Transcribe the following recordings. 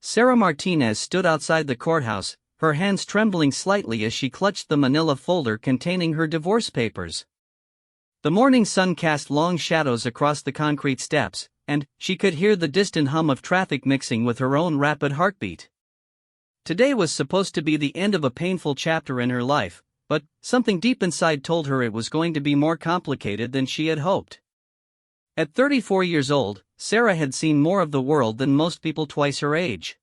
Sarah Martinez stood outside the courthouse, her hands trembling slightly as she clutched the manila folder containing her divorce papers. The morning sun cast long shadows across the concrete steps, and she could hear the distant hum of traffic mixing with her own rapid heartbeat. Today was supposed to be the end of a painful chapter in her life, but something deep inside told her it was going to be more complicated than she had hoped. At 34 years old, Sarah had seen more of the world than most people twice her age.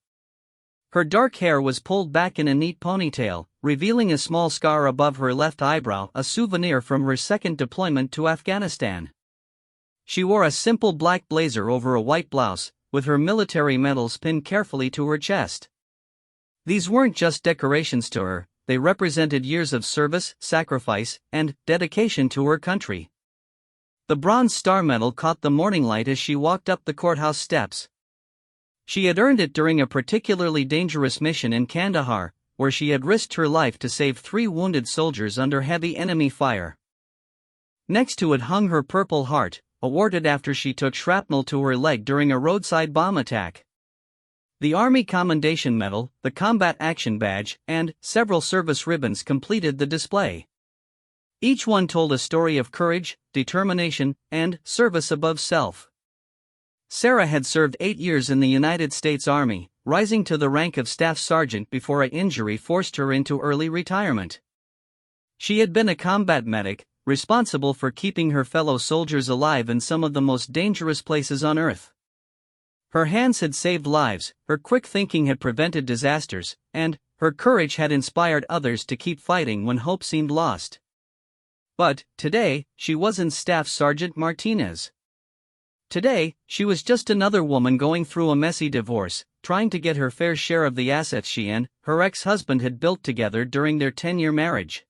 Her dark hair was pulled back in a neat ponytail, revealing a small scar above her left eyebrow, a souvenir from her second deployment to Afghanistan. She wore a simple black blazer over a white blouse, with her military medals pinned carefully to her chest. These weren't just decorations to her, they represented years of service, sacrifice, and dedication to her country. The Bronze Star Medal caught the morning light as she walked up the courthouse steps. She had earned it during a particularly dangerous mission in Kandahar, where she had risked her life to save 3 wounded soldiers under heavy enemy fire. Next to it hung her Purple Heart, awarded after she took shrapnel to her leg during a roadside bomb attack. The Army Commendation Medal, the Combat Action Badge, and several service ribbons completed the display. Each one told a story of courage, determination, and service above self. Sarah had served 8 years in the United States Army, rising to the rank of Staff Sergeant before an injury forced her into early retirement. She had been a combat medic, responsible for keeping her fellow soldiers alive in some of the most dangerous places on Earth. Her hands had saved lives, her quick thinking had prevented disasters, and her courage had inspired others to keep fighting when hope seemed lost. But, today, she wasn't Staff Sergeant Martinez. Today, she was just another woman going through a messy divorce, trying to get her fair share of the assets she and her ex-husband had built together during their 10-year marriage.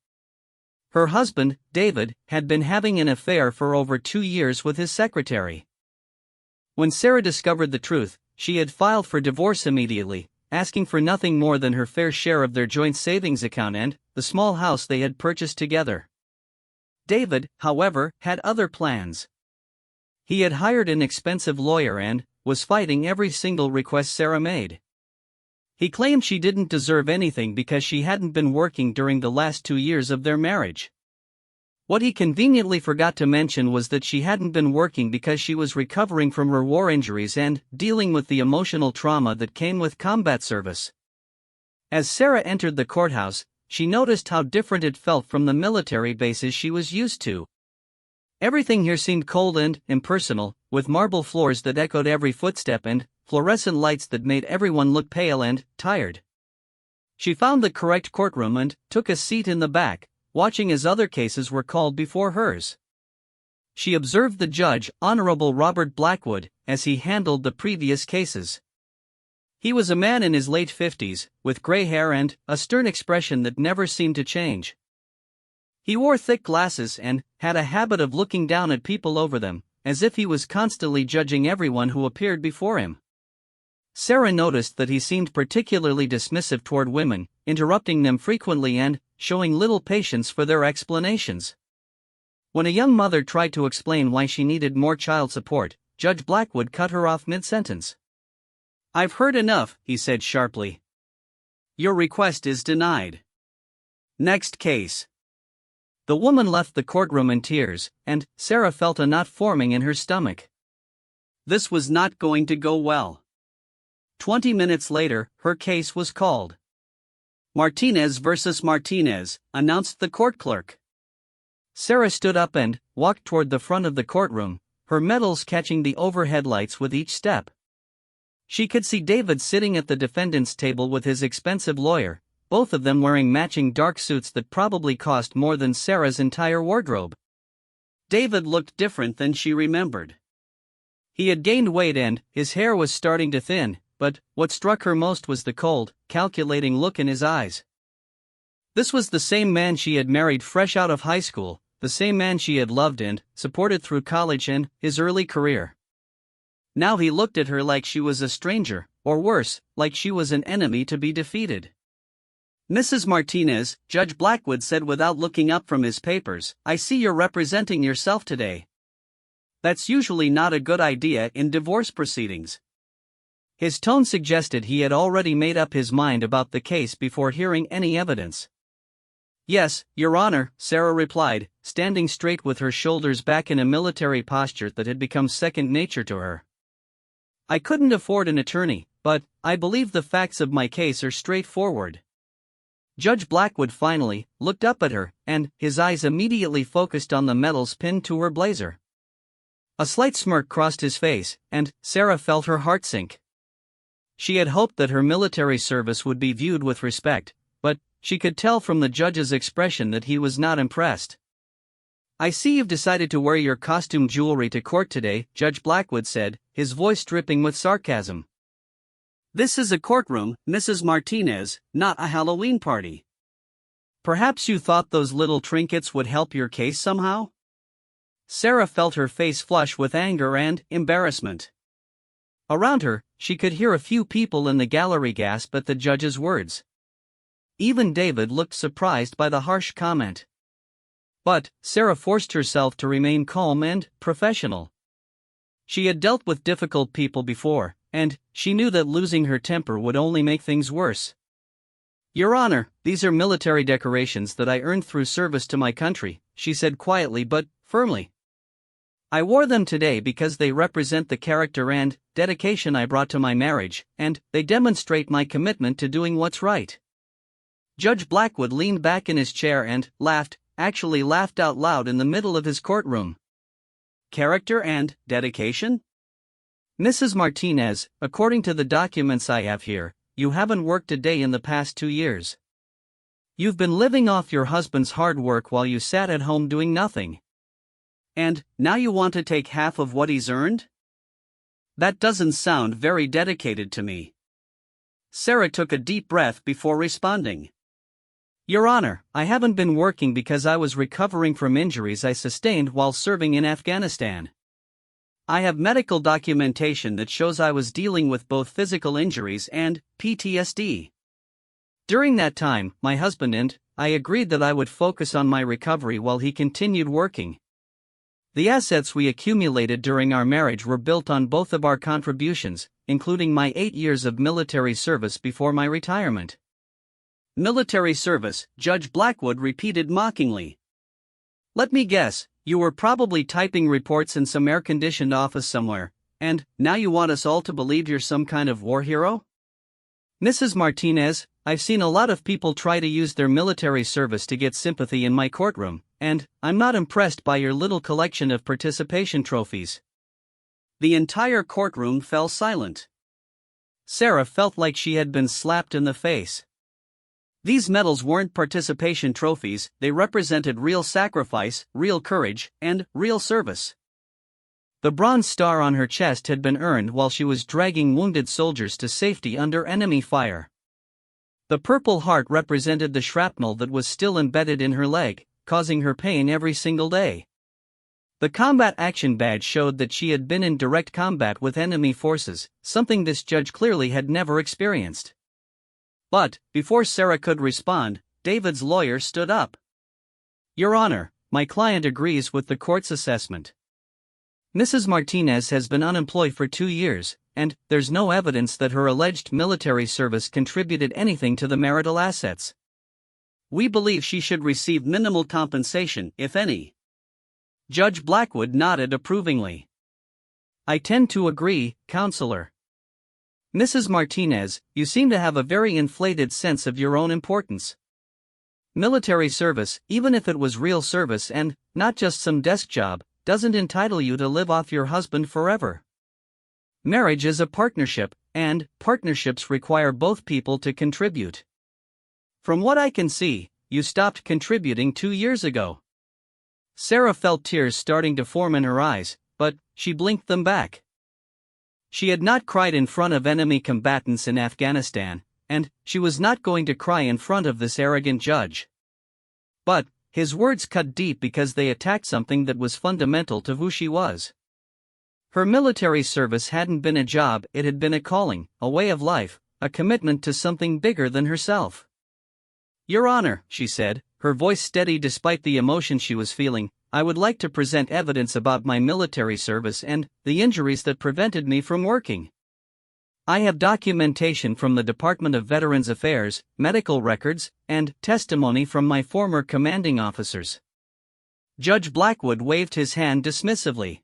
Her husband, David, had been having an affair for over 2 years with his secretary. When Sarah discovered the truth, she had filed for divorce immediately, asking for nothing more than her fair share of their joint savings account and the small house they had purchased together. David, however, had other plans. He had hired an expensive lawyer and was fighting every single request Sarah made. He claimed she didn't deserve anything because she hadn't been working during the last 2 years of their marriage. What he conveniently forgot to mention was that she hadn't been working because she was recovering from her war injuries and dealing with the emotional trauma that came with combat service. As Sarah entered the courthouse, she noticed how different it felt from the military bases she was used to. Everything here seemed cold and impersonal, with marble floors that echoed every footstep and fluorescent lights that made everyone look pale and tired. She found the correct courtroom and took a seat in the back, watching as other cases were called before hers. She observed the judge, Honorable Robert Blackwood, as he handled the previous cases. He was a man in his late 50s, with gray hair and a stern expression that never seemed to change. He wore thick glasses and had a habit of looking down at people over them, as if he was constantly judging everyone who appeared before him. Sarah noticed that he seemed particularly dismissive toward women, interrupting them frequently and showing little patience for their explanations. When a young mother tried to explain why she needed more child support, Judge Blackwood cut her off mid-sentence. "I've heard enough," he said sharply. "Your request is denied. Next case." The woman left the courtroom in tears, and Sarah felt a knot forming in her stomach. This was not going to go well. 20 minutes later, her case was called. "Martinez versus Martinez," announced the court clerk. Sarah stood up and walked toward the front of the courtroom, her medals catching the overhead lights with each step. She could see David sitting at the defendant's table with his expensive lawyer, both of them wearing matching dark suits that probably cost more than Sarah's entire wardrobe. David looked different than she remembered. He had gained weight and his hair was starting to thin, but what struck her most was the cold, calculating look in his eyes. This was the same man she had married fresh out of high school, the same man she had loved and supported through college and his early career. Now he looked at her like she was a stranger, or worse, like she was an enemy to be defeated. "Mrs. Martinez," Judge Blackwood said without looking up from his papers, "I see you're representing yourself today. That's usually not a good idea in divorce proceedings." His tone suggested he had already made up his mind about the case before hearing any evidence. "Yes, Your Honor," Sarah replied, standing straight with her shoulders back in a military posture that had become second nature to her. "I couldn't afford an attorney, but I believe the facts of my case are straightforward." Judge Blackwood finally looked up at her, and his eyes immediately focused on the medals pinned to her blazer. A slight smirk crossed his face, and Sarah felt her heart sink. She had hoped that her military service would be viewed with respect, but she could tell from the judge's expression that he was not impressed. "I see you've decided to wear your costume jewelry to court today," Judge Blackwood said, his voice dripping with sarcasm. "This is a courtroom, Mrs. Martinez, not a Halloween party. Perhaps you thought those little trinkets would help your case somehow?" Sarah felt her face flush with anger and embarrassment. Around her, she could hear a few people in the gallery gasp at the judge's words. Even David looked surprised by the harsh comment. But Sarah forced herself to remain calm and professional. She had dealt with difficult people before, and she knew that losing her temper would only make things worse. "Your Honor, these are military decorations that I earned through service to my country," she said quietly but firmly. "I wore them today because they represent the character and dedication I brought to my marriage, and they demonstrate my commitment to doing what's right." Judge Blackwood leaned back in his chair and actually laughed out loud in the middle of his courtroom. "Character and dedication? Mrs. Martinez, according to the documents I have here, you haven't worked a day in the past 2 years. You've been living off your husband's hard work while you sat at home doing nothing. And now you want to take half of what he's earned? That doesn't sound very dedicated to me." Sarah took a deep breath before responding. "Your Honor, I haven't been working because I was recovering from injuries I sustained while serving in Afghanistan. I have medical documentation that shows I was dealing with both physical injuries and PTSD. During that time, my husband and I agreed that I would focus on my recovery while he continued working. The assets we accumulated during our marriage were built on both of our contributions, including my 8 years of military service before my retirement." "Military service," Judge Blackwood repeated mockingly. "Let me guess, you were probably typing reports in some air-conditioned office somewhere, and now you want us all to believe you're some kind of war hero?" "Mrs. Martinez, I've seen a lot of people try to use their military service to get sympathy in my courtroom, and I'm not impressed by your little collection of participation trophies." The entire courtroom fell silent. Sarah felt like she had been slapped in the face. These medals weren't participation trophies, they represented real sacrifice, real courage, and real service. The bronze star on her chest had been earned while she was dragging wounded soldiers to safety under enemy fire. The purple heart represented the shrapnel that was still embedded in her leg, causing her pain every single day. The combat action badge showed that she had been in direct combat with enemy forces, something this judge clearly had never experienced. But, before Sarah could respond, David's lawyer stood up. "Your Honor, my client agrees with the court's assessment. Mrs. Martinez has been unemployed for 2 years, and there's no evidence that her alleged military service contributed anything to the marital assets. We believe she should receive minimal compensation, if any." Judge Blackwood nodded approvingly. "I tend to agree, Counselor. Mrs. Martinez, you seem to have a very inflated sense of your own importance. Military service, even if it was real service and not just some desk job, doesn't entitle you to live off your husband forever. Marriage is a partnership, and partnerships require both people to contribute. From what I can see, you stopped contributing 2 years ago." Sarah felt tears starting to form in her eyes, but she blinked them back. She had not cried in front of enemy combatants in Afghanistan, and she was not going to cry in front of this arrogant judge. But his words cut deep because they attacked something that was fundamental to who she was. Her military service hadn't been a job, it had been a calling, a way of life, a commitment to something bigger than herself. "Your Honor," she said, her voice steady despite the emotion she was feeling, "I would like to present evidence about my military service and the injuries that prevented me from working. I have documentation from the Department of Veterans Affairs, medical records, and testimony from my former commanding officers." Judge Blackwood waved his hand dismissively.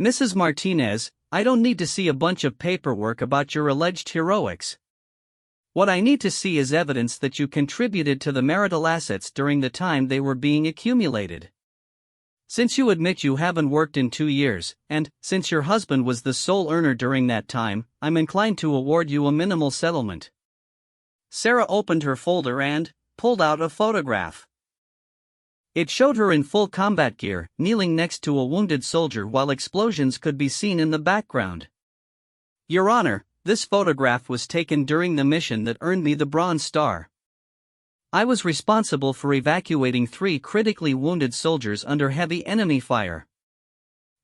"Mrs. Martinez, I don't need to see a bunch of paperwork about your alleged heroics. What I need to see is evidence that you contributed to the marital assets during the time they were being accumulated. Since you admit you haven't worked in 2 years, and since your husband was the sole earner during that time, I'm inclined to award you a minimal settlement." Sarah opened her folder and pulled out a photograph. It showed her in full combat gear, kneeling next to a wounded soldier while explosions could be seen in the background. "Your Honor, this photograph was taken during the mission that earned me the Bronze Star. I was responsible for evacuating 3 critically wounded soldiers under heavy enemy fire.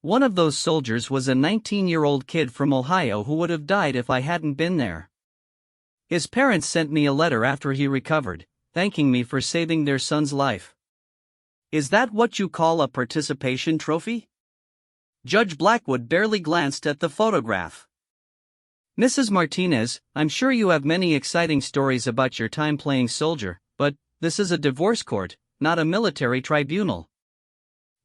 One of those soldiers was a 19-year-old kid from Ohio who would have died if I hadn't been there. His parents sent me a letter after he recovered, thanking me for saving their son's life. Is that what you call a participation trophy?" Judge Blackwood barely glanced at the photograph. "Mrs. Martinez, I'm sure you have many exciting stories about your time playing soldier, but this is a divorce court, not a military tribunal.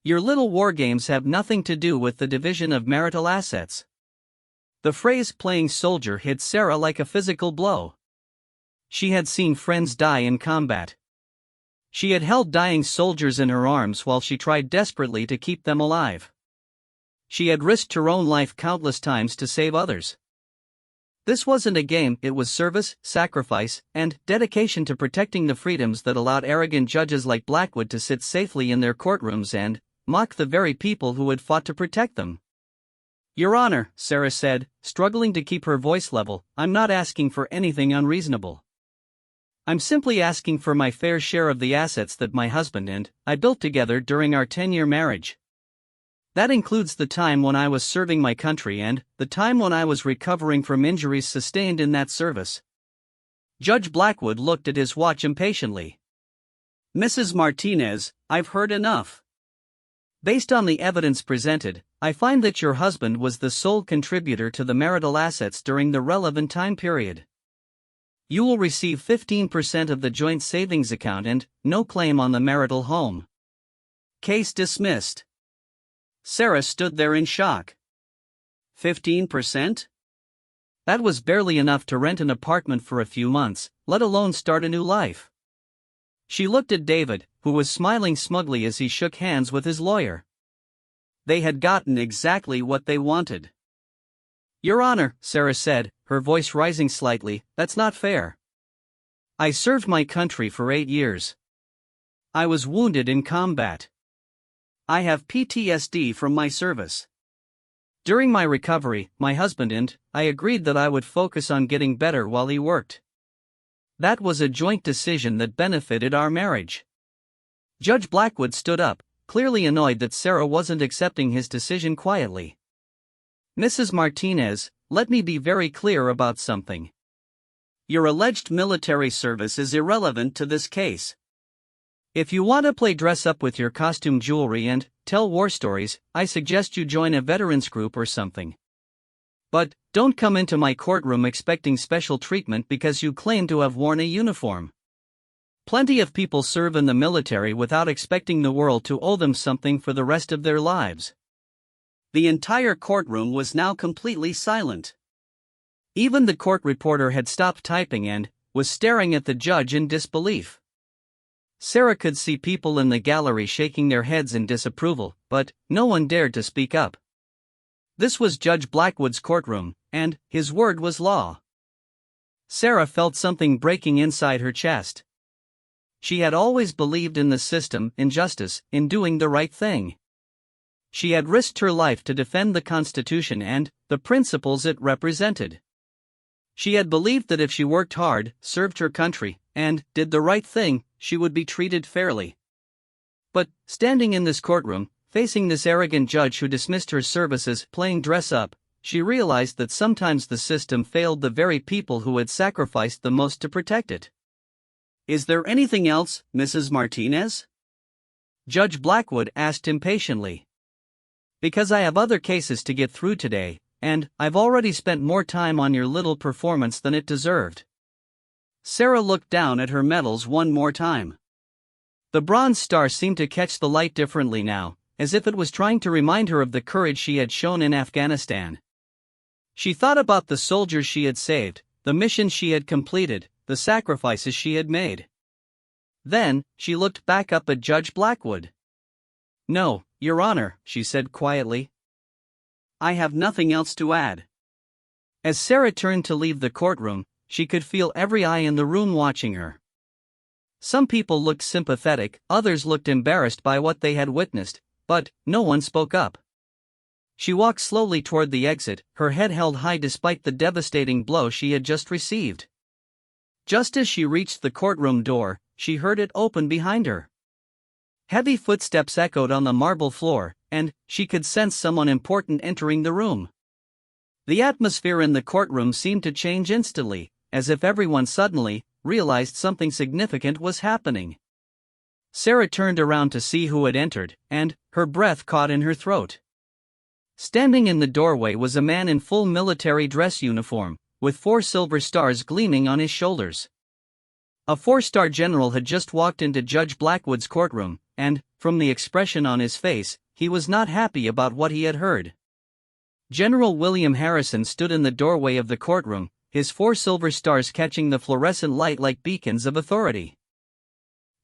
Your little war games have nothing to do with the division of marital assets." The phrase "playing soldier" hit Sarah like a physical blow. She had seen friends die in combat. She had held dying soldiers in her arms while she tried desperately to keep them alive. She had risked her own life countless times to save others. This wasn't a game, it was service, sacrifice, and dedication to protecting the freedoms that allowed arrogant judges like Blackwood to sit safely in their courtrooms and mock the very people who had fought to protect them. "Your Honor," Sarah said, struggling to keep her voice level, "I'm not asking for anything unreasonable. I'm simply asking for my fair share of the assets that my husband and I built together during our 10-year marriage. That includes the time when I was serving my country and the time when I was recovering from injuries sustained in that service." Judge Blackwood looked at his watch impatiently. "Mrs. Martinez, I've heard enough. Based on the evidence presented, I find that your husband was the sole contributor to the marital assets during the relevant time period. You will receive 15% of the joint savings account and no claim on the marital home." Case dismissed. Sarah stood there in shock. 15%? That was barely enough to rent an apartment for a few months, let alone start a new life. She looked at David, who was smiling smugly as he shook hands with his lawyer. They had gotten exactly what they wanted. "Your Honor," Sarah said, her voice rising slightly, "that's not fair. I served my country for 8 years. I was wounded in combat. I have PTSD from my service. During my recovery, my husband and I agreed that I would focus on getting better while he worked. That was a joint decision that benefited our marriage." Judge Blackwood stood up, clearly annoyed that Sarah wasn't accepting his decision quietly. "Mrs. Martinez, let me be very clear about something. Your alleged military service is irrelevant to this case. If you want to play dress up with your costume jewelry and tell war stories, I suggest you join a veterans group or something. But don't come into my courtroom expecting special treatment because you claim to have worn a uniform. Plenty of people serve in the military without expecting the world to owe them something for the rest of their lives." The entire courtroom was now completely silent. Even the court reporter had stopped typing and was staring at the judge in disbelief. Sarah could see people in the gallery shaking their heads in disapproval, but no one dared to speak up. This was Judge Blackwood's courtroom, and his word was law. Sarah felt something breaking inside her chest. She had always believed in the system, in justice, in doing the right thing. She had risked her life to defend the Constitution and the principles it represented. She had believed that if she worked hard, served her country, and did the right thing, she would be treated fairly. But, standing in this courtroom, facing this arrogant judge who dismissed her service as playing dress up, she realized that sometimes the system failed the very people who had sacrificed the most to protect it. "Is there anything else, Mrs. Martinez?" Judge Blackwood asked impatiently. "Because I have other cases to get through today, and I've already spent more time on your little performance than it deserved." Sarah looked down at her medals one more time. The bronze star seemed to catch the light differently now, as if it was trying to remind her of the courage she had shown in Afghanistan. She thought about the soldiers she had saved, the missions she had completed, the sacrifices she had made. Then, she looked back up at Judge Blackwood. "No, Your Honor," she said quietly. "I have nothing else to add." As Sarah turned to leave the courtroom, she could feel every eye in the room watching her. Some people looked sympathetic, others looked embarrassed by what they had witnessed, but no one spoke up. She walked slowly toward the exit, her head held high despite the devastating blow she had just received. Just as she reached the courtroom door, she heard it open behind her. Heavy footsteps echoed on the marble floor, and she could sense someone important entering the room. The atmosphere in the courtroom seemed to change instantly, as if everyone suddenly realized something significant was happening. Sarah turned around to see who had entered, and her breath caught in her throat. Standing in the doorway was a man in full military dress uniform, with 4 silver stars gleaming on his shoulders. A 4-star general had just walked into Judge Blackwood's courtroom, and, from the expression on his face, he was not happy about what he had heard. General William Harrison stood in the doorway of the courtroom, his 4 silver stars catching the fluorescent light like beacons of authority.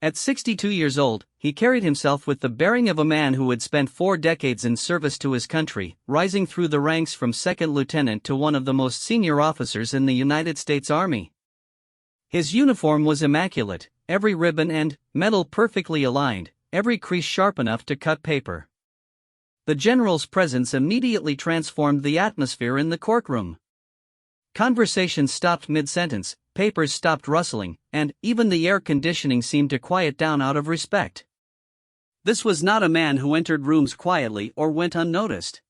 At 62 years old, he carried himself with the bearing of a man who had spent 4 decades in service to his country, rising through the ranks from second lieutenant to one of the most senior officers in the United States Army. His uniform was immaculate, every ribbon and medal perfectly aligned, every crease sharp enough to cut paper. The general's presence immediately transformed the atmosphere in the courtroom. Conversation stopped mid-sentence, papers stopped rustling, and even the air conditioning seemed to quiet down out of respect. This was not a man who entered rooms quietly or went unnoticed.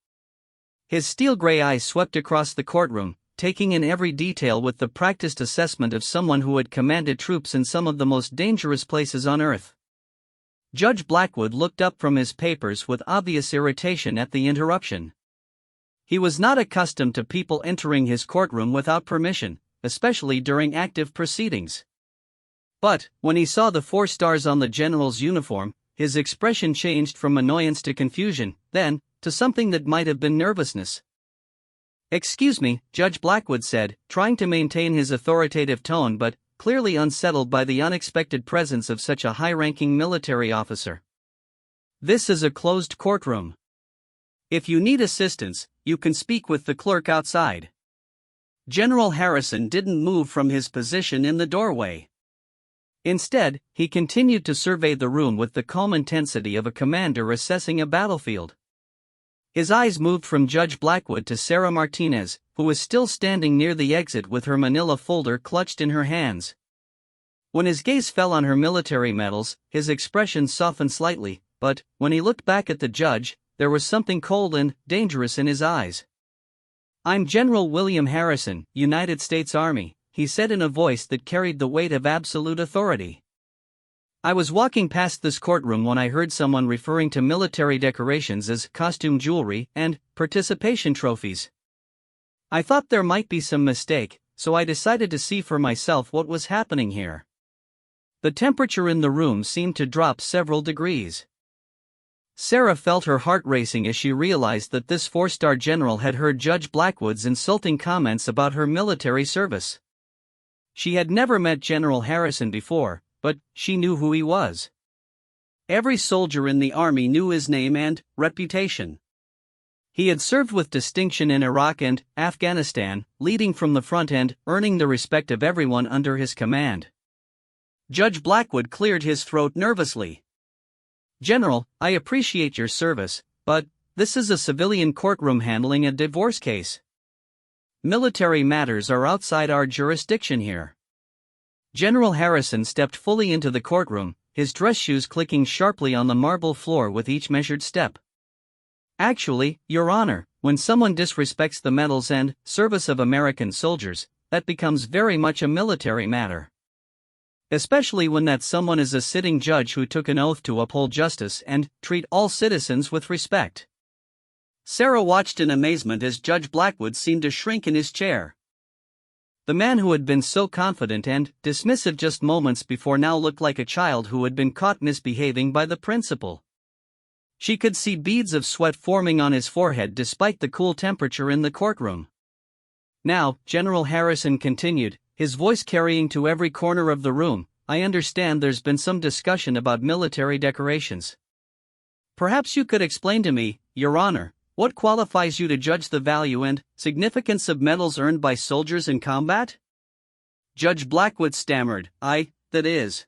His steel-gray eyes swept across the courtroom, taking in every detail with the practiced assessment of someone who had commanded troops in some of the most dangerous places on earth. Judge Blackwood looked up from his papers with obvious irritation at the interruption. He was not accustomed to people entering his courtroom without permission, especially during active proceedings. But, when he saw the 4 stars on the general's uniform, his expression changed from annoyance to confusion, then, to something that might have been nervousness. "Excuse me," Judge Blackwood said, trying to maintain his authoritative tone but clearly unsettled by the unexpected presence of such a high-ranking military officer. "This is a closed courtroom. If you need assistance, you can speak with the clerk outside." General Harrison didn't move from his position in the doorway. Instead, he continued to survey the room with the calm intensity of a commander assessing a battlefield. His eyes moved from Judge Blackwood to Sarah Martinez, who was still standing near the exit with her manila folder clutched in her hands. When his gaze fell on her military medals, his expression softened slightly, but, when he looked back at the judge, there was something cold and dangerous in his eyes. "I'm General William Harrison, United States Army," he said in a voice that carried the weight of absolute authority. "I was walking past this courtroom when I heard someone referring to military decorations as costume jewelry and participation trophies. I thought there might be some mistake, so I decided to see for myself what was happening here." The temperature in the room seemed to drop several degrees. Sarah felt her heart racing as she realized that this 4-star general had heard Judge Blackwood's insulting comments about her military service. She had never met General Harrison before, but she knew who he was. Every soldier in the army knew his name and reputation. He had served with distinction in Iraq and Afghanistan, leading from the front and earning the respect of everyone under his command. Judge Blackwood cleared his throat nervously. "General, I appreciate your service, but this is a civilian courtroom handling a divorce case. Military matters are outside our jurisdiction here." General Harrison stepped fully into the courtroom, his dress shoes clicking sharply on the marble floor with each measured step. "Actually, Your Honor, when someone disrespects the medals and service of American soldiers, that becomes very much a military matter. Especially when that someone is a sitting judge who took an oath to uphold justice and treat all citizens with respect." Sarah watched in amazement as Judge Blackwood seemed to shrink in his chair. The man who had been so confident and dismissive just moments before now looked like a child who had been caught misbehaving by the principal. She could see beads of sweat forming on his forehead despite the cool temperature in the courtroom. "Now," General Harrison continued, his voice carrying to every corner of the room, "I understand there's been some discussion about military decorations. Perhaps you could explain to me, Your Honor, what qualifies you to judge the value and significance of medals earned by soldiers in combat?" Judge Blackwood stammered, that is.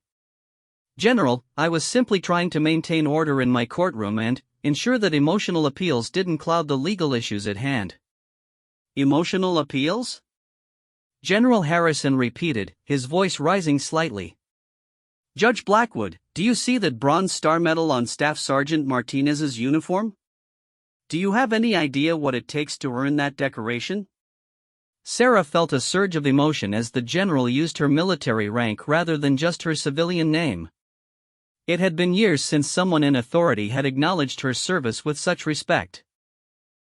"General, I was simply trying to maintain order in my courtroom and ensure that emotional appeals didn't cloud the legal issues at hand." "Emotional appeals?" General Harrison repeated, his voice rising slightly. "Judge Blackwood, do you see that Bronze Star Medal on Staff Sergeant Martinez's uniform? Do you have any idea what it takes to earn that decoration?" Sarah felt a surge of emotion as the general used her military rank rather than just her civilian name. It had been years since someone in authority had acknowledged her service with such respect.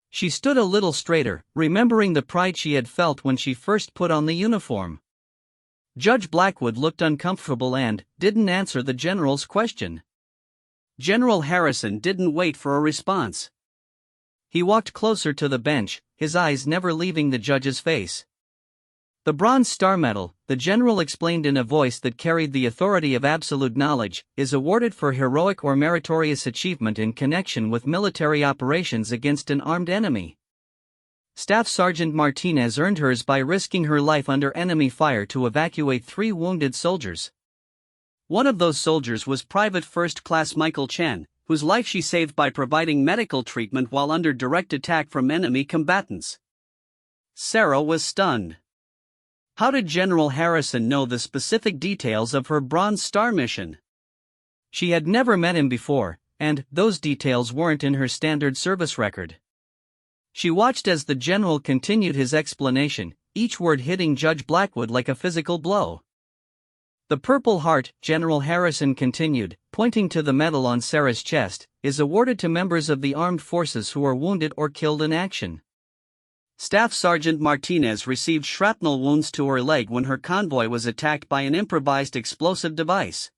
She stood a little straighter, remembering the pride she had felt when she first put on the uniform. Judge Blackwood looked uncomfortable and didn't answer the general's question. General Harrison didn't wait for a response. He walked closer to the bench, his eyes never leaving the judge's face. "The Bronze Star Medal," the general explained in a voice that carried the authority of absolute knowledge, "is awarded for heroic or meritorious achievement in connection with military operations against an armed enemy. Staff Sergeant Martinez earned hers by risking her life under enemy fire to evacuate 3 wounded soldiers. One of those soldiers was Private First Class Michael Chen, whose life she saved by providing medical treatment while under direct attack from enemy combatants." Sarah was stunned. How did General Harrison know the specific details of her Bronze Star mission? She had never met him before, and those details weren't in her standard service record. She watched as the general continued his explanation, each word hitting Judge Blackwood like a physical blow. "The Purple Heart," General Harrison continued, pointing to the medal on Sarah's chest, "is awarded to members of the armed forces who are wounded or killed in action. Staff Sergeant Martinez received shrapnel wounds to her leg when her convoy was attacked by an improvised explosive device.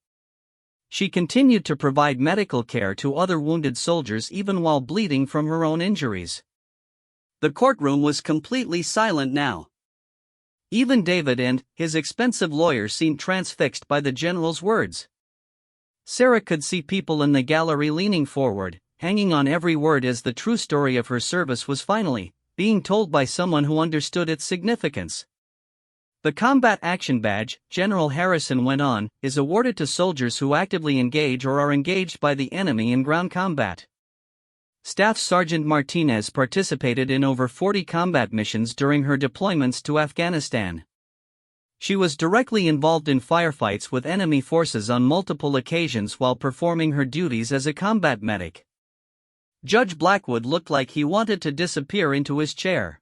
She continued to provide medical care to other wounded soldiers even while bleeding from her own injuries." The courtroom was completely silent now. Even David and his expensive lawyer seemed transfixed by the general's words. Sarah could see people in the gallery leaning forward, hanging on every word as the true story of her service was finally being told by someone who understood its significance. "The Combat Action Badge," General Harrison went on, "is awarded to soldiers who actively engage or are engaged by the enemy in ground combat. Staff Sergeant Martinez participated in over 40 combat missions during her deployments to Afghanistan. She was directly involved in firefights with enemy forces on multiple occasions while performing her duties as a combat medic." Judge Blackwood looked like he wanted to disappear into his chair.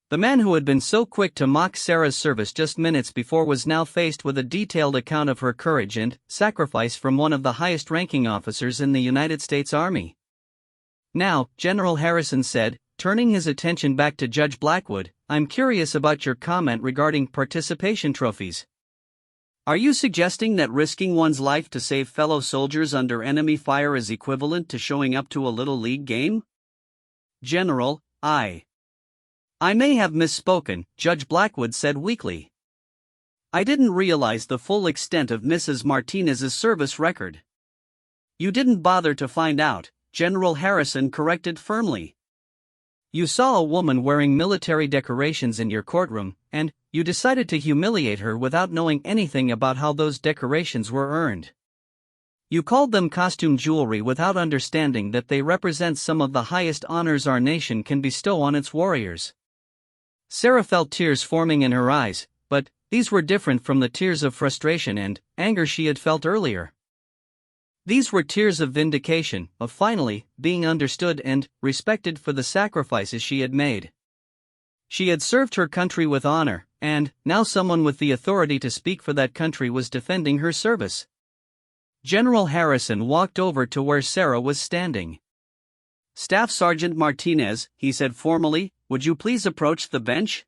The man who had been so quick to mock Sarah's service just minutes before was now faced with a detailed account of her courage and sacrifice from one of the highest-ranking officers in the United States Army. "Now," General Harrison said, turning his attention back to Judge Blackwood, "I'm curious about your comment regarding participation trophies. Are you suggesting that risking one's life to save fellow soldiers under enemy fire is equivalent to showing up to a Little League game?" "General, I may have misspoken," Judge Blackwood said weakly. "I didn't realize the full extent of Mrs. Martinez's service record." "You didn't bother to find out," General Harrison corrected firmly. "You saw a woman wearing military decorations in your courtroom, and you decided to humiliate her without knowing anything about how those decorations were earned. You called them costume jewelry without understanding that they represent some of the highest honors our nation can bestow on its warriors." Sarah felt tears forming in her eyes, but these were different from the tears of frustration and anger she had felt earlier. These were tears of vindication, of finally being understood and respected for the sacrifices she had made. She had served her country with honor, and now someone with the authority to speak for that country was defending her service. General Harrison walked over to where Sarah was standing. Staff Sergeant Martinez, he said formally, would you please approach the bench?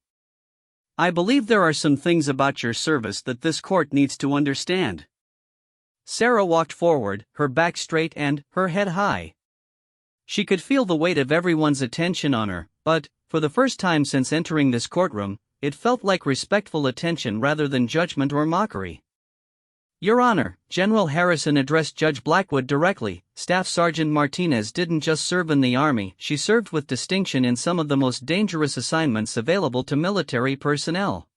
I believe there are some things about your service that this court needs to understand. Sarah walked forward, her back straight and her head high. She could feel the weight of everyone's attention on her, but, for the first time since entering this courtroom, it felt like respectful attention rather than judgment or mockery. Your Honor, General Harrison addressed Judge Blackwood directly. Staff Sergeant Martinez didn't just serve in the Army, she served with distinction in some of the most dangerous assignments available to military personnel.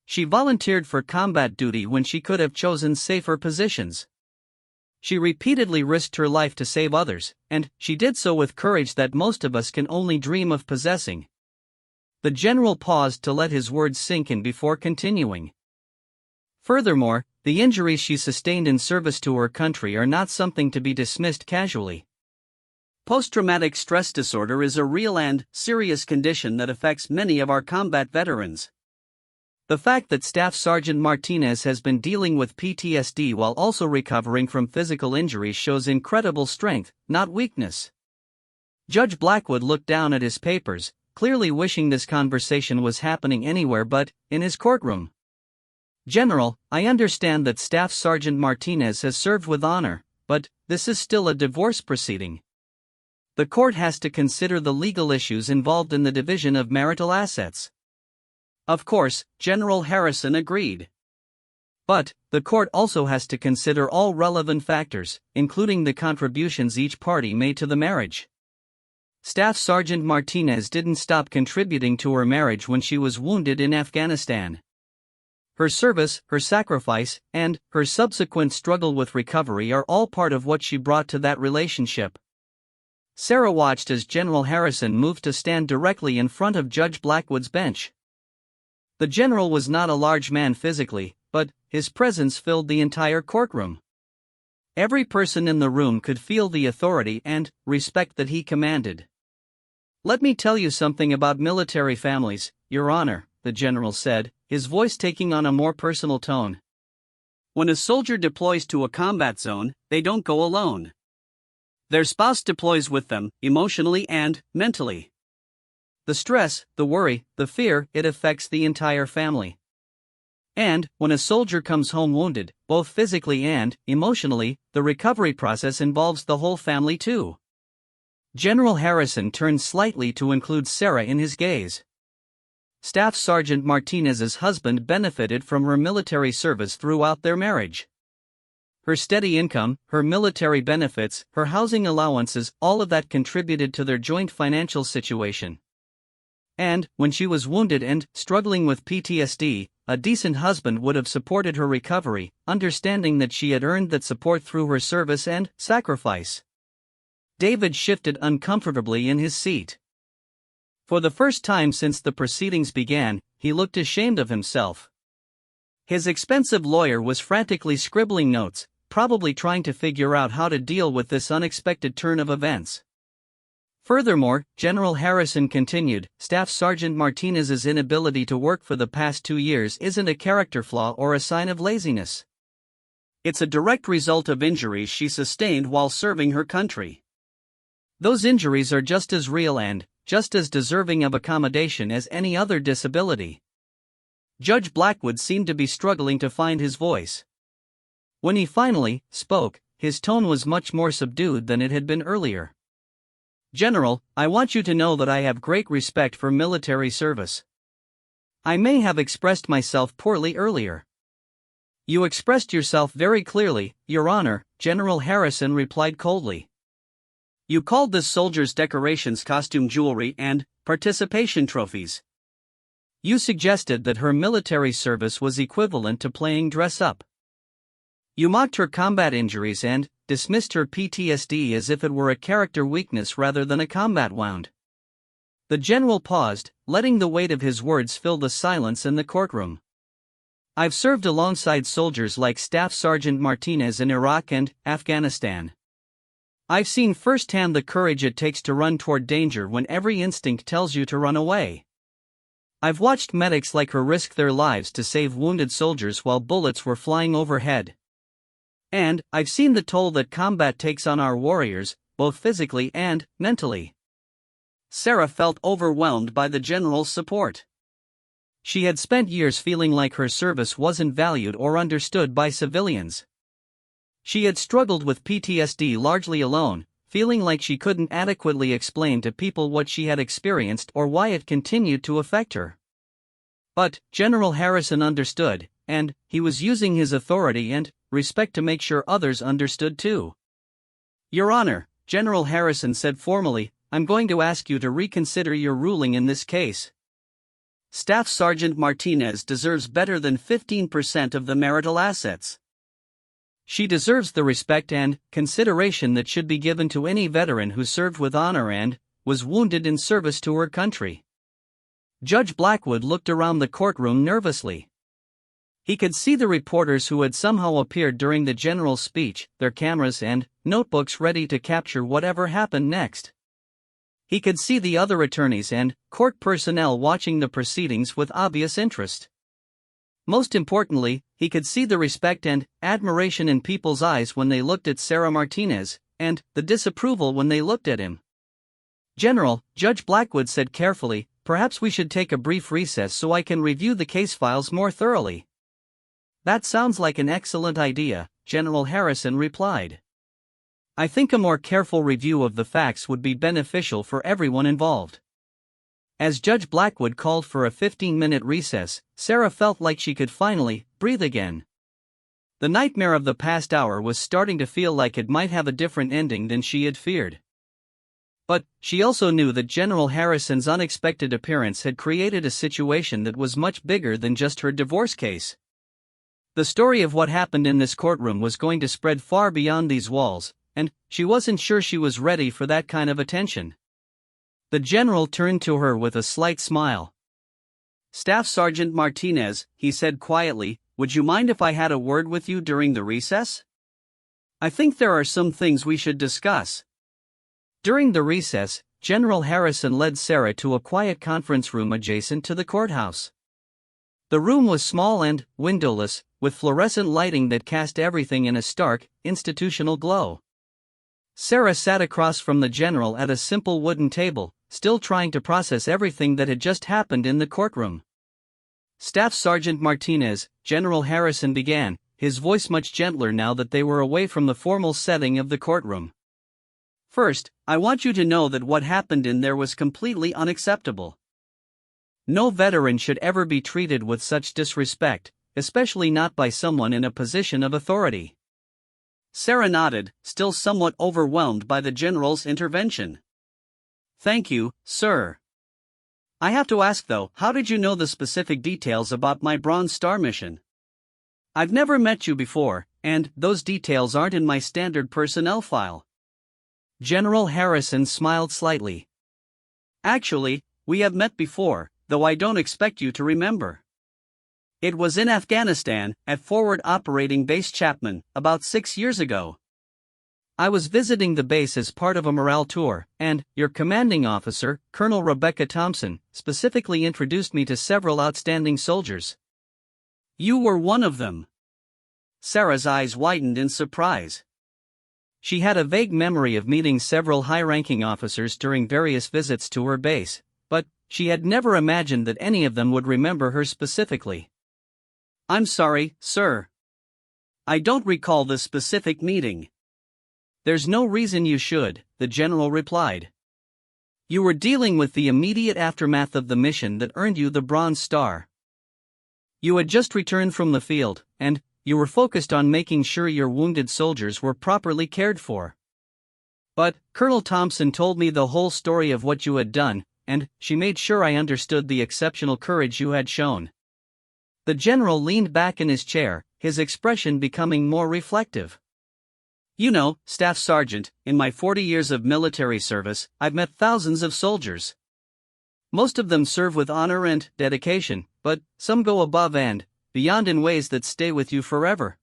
She volunteered for combat duty when she could have chosen safer positions. She repeatedly risked her life to save others, and she did so with courage that most of us can only dream of possessing. The general paused to let his words sink in before continuing. Furthermore, the injuries she sustained in service to her country are not something to be dismissed casually. Post-traumatic stress disorder is a real and serious condition that affects many of our combat veterans. The fact that Staff Sergeant Martinez has been dealing with PTSD while also recovering from physical injuries shows incredible strength, not weakness. Judge Blackwood looked down at his papers, clearly wishing this conversation was happening anywhere but in his courtroom. General, I understand that Staff Sergeant Martinez has served with honor, but this is still a divorce proceeding. The court has to consider the legal issues involved in the division of marital assets. Of course, General Harrison agreed. But the court also has to consider all relevant factors, including the contributions each party made to the marriage. Staff Sergeant Martinez didn't stop contributing to her marriage when she was wounded in Afghanistan. Her service, her sacrifice, and her subsequent struggle with recovery are all part of what she brought to that relationship. Sarah watched as General Harrison moved to stand directly in front of Judge Blackwood's bench. The general was not a large man physically, but his presence filled the entire courtroom. Every person in the room could feel the authority and respect that he commanded. Let me tell you something about military families, Your Honor, the general said, his voice taking on a more personal tone. When a soldier deploys to a combat zone, they don't go alone. Their spouse deploys with them, emotionally and mentally. The stress, the worry, the fear, it affects the entire family. And, when a soldier comes home wounded, both physically and emotionally, the recovery process involves the whole family too. General Harrison turned slightly to include Sarah in his gaze. Staff Sergeant Martinez's husband benefited from her military service throughout their marriage. Her steady income, her military benefits, her housing allowances, all of that contributed to their joint financial situation. And, when she was wounded and struggling with PTSD, a decent husband would have supported her recovery, understanding that she had earned that support through her service and sacrifice. David shifted uncomfortably in his seat. For the first time since the proceedings began, he looked ashamed of himself. His expensive lawyer was frantically scribbling notes, probably trying to figure out how to deal with this unexpected turn of events. Furthermore, General Harrison continued, Staff Sergeant Martinez's inability to work for the past 2 years isn't a character flaw or a sign of laziness. It's a direct result of injuries she sustained while serving her country. Those injuries are just as real and just as deserving of accommodation as any other disability. Judge Blackwood seemed to be struggling to find his voice. When he finally spoke, his tone was much more subdued than it had been earlier. General, I want you to know that I have great respect for military service. I may have expressed myself poorly earlier. You expressed yourself very clearly, Your Honor, General Harrison replied coldly. You called this soldier's decorations costume jewelry and participation trophies. You suggested that her military service was equivalent to playing dress-up. You mocked her combat injuries and dismissed her PTSD as if it were a character weakness rather than a combat wound. The general paused, letting the weight of his words fill the silence in the courtroom. I've served alongside soldiers like Staff Sergeant Martinez in Iraq and Afghanistan. I've seen firsthand the courage it takes to run toward danger when every instinct tells you to run away. I've watched medics like her risk their lives to save wounded soldiers while bullets were flying overhead. And I've seen the toll that combat takes on our warriors, both physically and mentally. Sarah felt overwhelmed by the general's support. She had spent years feeling like her service wasn't valued or understood by civilians. She had struggled with PTSD largely alone, feeling like she couldn't adequately explain to people what she had experienced or why it continued to affect her. But General Harrison understood, and he was using his authority and respect to make sure others understood too. Your Honor, General Harrison said formally, I'm going to ask you to reconsider your ruling in this case. Staff Sergeant Martinez deserves better than 15% of the marital assets. She deserves the respect and consideration that should be given to any veteran who served with honor and was wounded in service to her country. Judge Blackwood looked around the courtroom nervously. He could see the reporters who had somehow appeared during the general's speech, their cameras and notebooks ready to capture whatever happened next. He could see the other attorneys and court personnel watching the proceedings with obvious interest. Most importantly, he could see the respect and admiration in people's eyes when they looked at Sarah Martinez, and the disapproval when they looked at him. General, Judge Blackwood said carefully, perhaps we should take a brief recess so I can review the case files more thoroughly. That sounds like an excellent idea, General Harrison replied. I think a more careful review of the facts would be beneficial for everyone involved. As Judge Blackwood called for a 15-minute recess, Sarah felt like she could finally breathe again. The nightmare of the past hour was starting to feel like it might have a different ending than she had feared. But she also knew that General Harrison's unexpected appearance had created a situation that was much bigger than just her divorce case. The story of what happened in this courtroom was going to spread far beyond these walls, and she wasn't sure she was ready for that kind of attention. The general turned to her with a slight smile. Staff Sergeant Martinez, he said quietly, would you mind if I had a word with you during the recess? I think there are some things we should discuss. During the recess, General Harrison led Sarah to a quiet conference room adjacent to the courthouse. The room was small and windowless, with fluorescent lighting that cast everything in a stark, institutional glow. Sarah sat across from the general at a simple wooden table, still trying to process everything that had just happened in the courtroom. Staff Sergeant Martinez, General Harrison began, his voice much gentler now that they were away from the formal setting of the courtroom. First, I want you to know that what happened in there was completely unacceptable. No veteran should ever be treated with such disrespect, especially not by someone in a position of authority. Sarah nodded, still somewhat overwhelmed by the general's intervention. Thank you, sir. I have to ask though, how did you know the specific details about my Bronze Star mission? I've never met you before, and those details aren't in my standard personnel file. General Harrison smiled slightly. Actually, we have met before, though I don't expect you to remember. It was in Afghanistan, at Forward Operating Base Chapman, about 6 years ago. I was visiting the base as part of a morale tour, and your commanding officer, Colonel Rebecca Thompson, specifically introduced me to several outstanding soldiers. You were one of them. Sarah's eyes widened in surprise. She had a vague memory of meeting several high-ranking officers during various visits to her base, but she had never imagined that any of them would remember her specifically. I'm sorry, sir. I don't recall the specific meeting. There's no reason you should, the general replied. You were dealing with the immediate aftermath of the mission that earned you the Bronze Star. You had just returned from the field, and you were focused on making sure your wounded soldiers were properly cared for. But Colonel Thompson told me the whole story of what you had done, and she made sure I understood the exceptional courage you had shown. The general leaned back in his chair, his expression becoming more reflective. You know, Staff Sergeant, in my 40 years of military service, I've met thousands of soldiers. Most of them serve with honor and dedication, but some go above and beyond in ways that stay with you forever.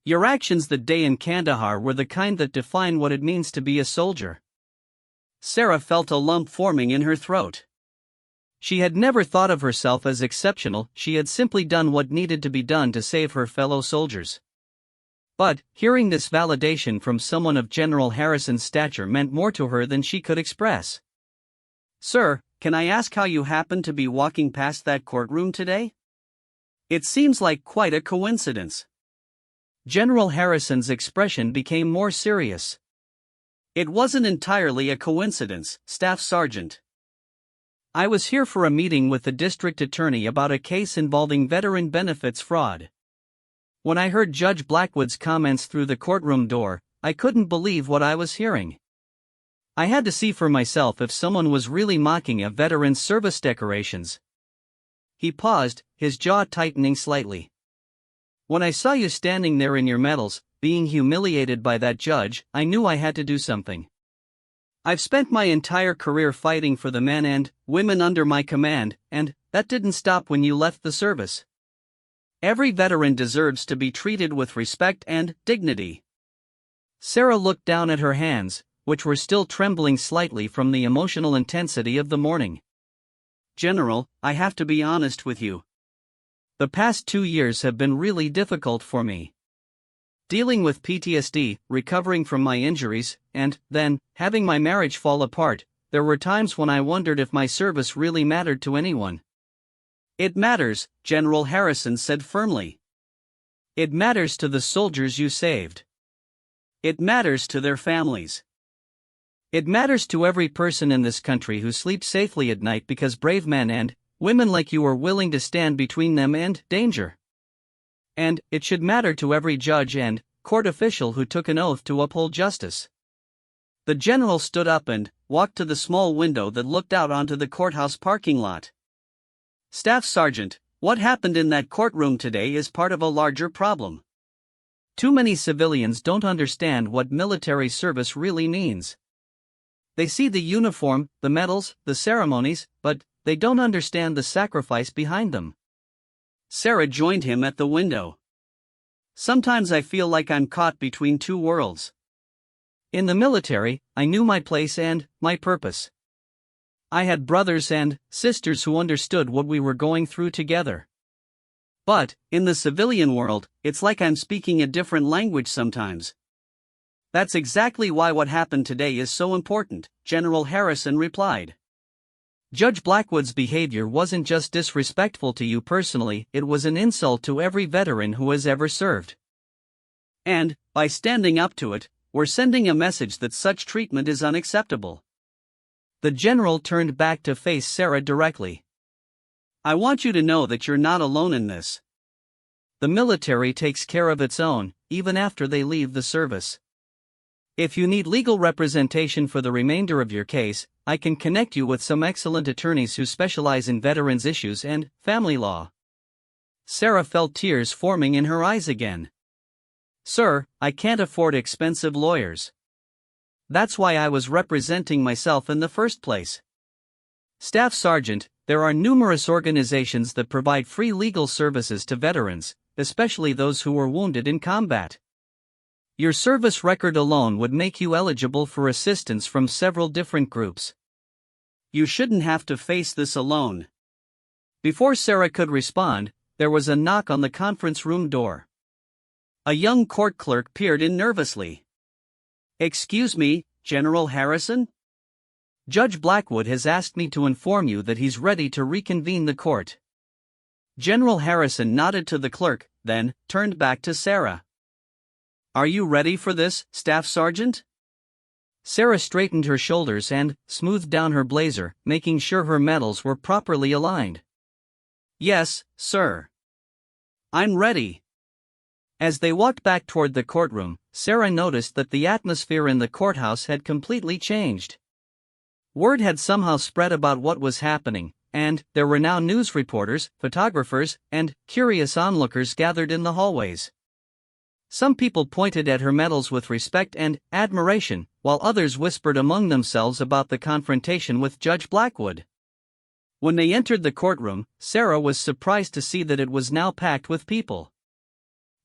Your actions that day in Kandahar were the kind that define what it means to be a soldier. Sarah felt a lump forming in her throat. She had never thought of herself as exceptional, she had simply done what needed to be done to save her fellow soldiers. But, hearing this validation from someone of General Harrison's stature meant more to her than she could express. "Sir, can I ask how you happened to be walking past that courtroom today? It seems like quite a coincidence." General Harrison's expression became more serious. "It wasn't entirely a coincidence, Staff Sergeant. I was here for a meeting with the district attorney about a case involving veteran benefits fraud. When I heard Judge Blackwood's comments through the courtroom door, I couldn't believe what I was hearing. I had to see for myself if someone was really mocking a veteran's service decorations." He paused, his jaw tightening slightly. "When I saw you standing there in your medals, being humiliated by that judge, I knew I had to do something. I've spent my entire career fighting for the men and women under my command, and that didn't stop when you left the service. Every veteran deserves to be treated with respect and dignity." Sarah looked down at her hands, which were still trembling slightly from the emotional intensity of the morning. "General, I have to be honest with you. The past 2 years have been really difficult for me. Dealing with PTSD, recovering from my injuries, and, then, having my marriage fall apart, there were times when I wondered if my service really mattered to anyone." "It matters," General Harrison said firmly. "It matters to the soldiers you saved. It matters to their families. It matters to every person in this country who sleeps safely at night because brave men and women like you were willing to stand between them and danger. And it should matter to every judge and court official who took an oath to uphold justice." The general stood up and walked to the small window that looked out onto the courthouse parking lot. "Staff Sergeant, what happened in that courtroom today is part of a larger problem. Too many civilians don't understand what military service really means. They see the uniform, the medals, the ceremonies, but they don't understand the sacrifice behind them." Sarah joined him at the window. "Sometimes I feel like I'm caught between two worlds. In the military, I knew my place and my purpose. I had brothers and sisters who understood what we were going through together. But, in the civilian world, it's like I'm speaking a different language sometimes." "That's exactly why what happened today is so important," General Harrison replied. Judge Blackwood's behavior wasn't just disrespectful to you personally, it was an insult to every veteran who has ever served. And, by standing up to it, we're sending a message that such treatment is unacceptable." The general turned back to face Sarah directly. "I want you to know that you're not alone in this. The military takes care of its own, even after they leave the service. If you need legal representation for the remainder of your case, I can connect you with some excellent attorneys who specialize in veterans issues and family law." Sarah felt tears forming in her eyes again. "Sir, I can't afford expensive lawyers. That's why I was representing myself in the first place. Staff Sergeant, there are numerous organizations that provide free legal services to veterans, especially those who were wounded in combat. Your service record alone would make you eligible for assistance from several different groups. You shouldn't have to face this alone." Before Sarah could respond, there was a knock on the conference room door. A young court clerk peered in nervously. "Excuse me, General Harrison? Judge Blackwood has asked me to inform you that he's ready to reconvene the court." General Harrison nodded to the clerk, then turned back to Sarah. "Are you ready for this, Staff Sergeant?" Sarah straightened her shoulders and smoothed down her blazer, making sure her medals were properly aligned. "Yes, sir. I'm ready." As they walked back toward the courtroom, Sarah noticed that the atmosphere in the courthouse had completely changed. Word had somehow spread about what was happening, and there were now news reporters, photographers, and curious onlookers gathered in the hallways. Some people pointed at her medals with respect and admiration, while others whispered among themselves about the confrontation with Judge Blackwood. When they entered the courtroom, Sarah was surprised to see that it was now packed with people.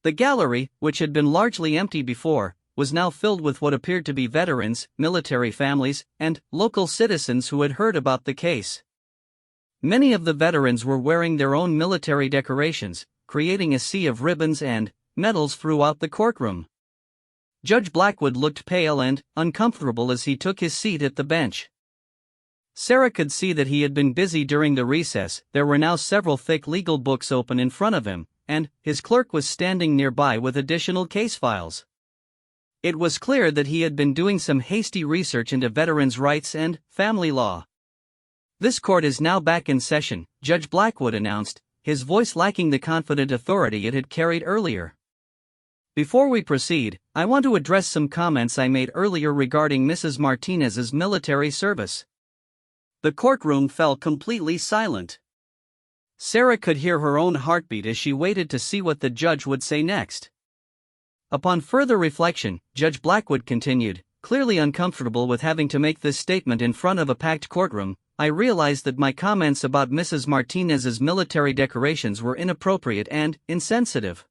The gallery, which had been largely empty before, was now filled with what appeared to be veterans, military families, and local citizens who had heard about the case. Many of the veterans were wearing their own military decorations, creating a sea of ribbons and medals throughout the courtroom. Judge Blackwood looked pale and uncomfortable as he took his seat at the bench. Sarah could see that he had been busy during the recess. There were now several thick legal books open in front of him, and his clerk was standing nearby with additional case files. It was clear that he had been doing some hasty research into veterans' rights and family law. "This court is now back in session," Judge Blackwood announced, his voice lacking the confident authority it had carried earlier. "Before we proceed, I want to address some comments I made earlier regarding Mrs. Martinez's military service." The courtroom fell completely silent. Sarah could hear her own heartbeat as she waited to see what the judge would say next. Upon further reflection, Judge Blackwood continued, clearly uncomfortable with having to make this statement in front of a packed courtroom, "I realized that my comments about Mrs. Martinez's military decorations were inappropriate and insensitive.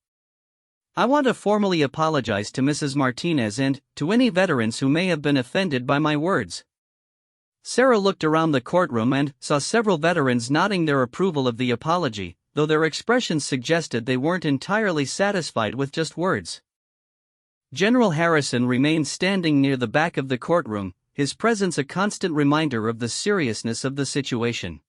I want to formally apologize to Mrs. Martinez and to any veterans who may have been offended by my words." Sarah looked around the courtroom and saw several veterans nodding their approval of the apology, though their expressions suggested they weren't entirely satisfied with just words. General Harrison remained standing near the back of the courtroom, his presence a constant reminder of the seriousness of the situation.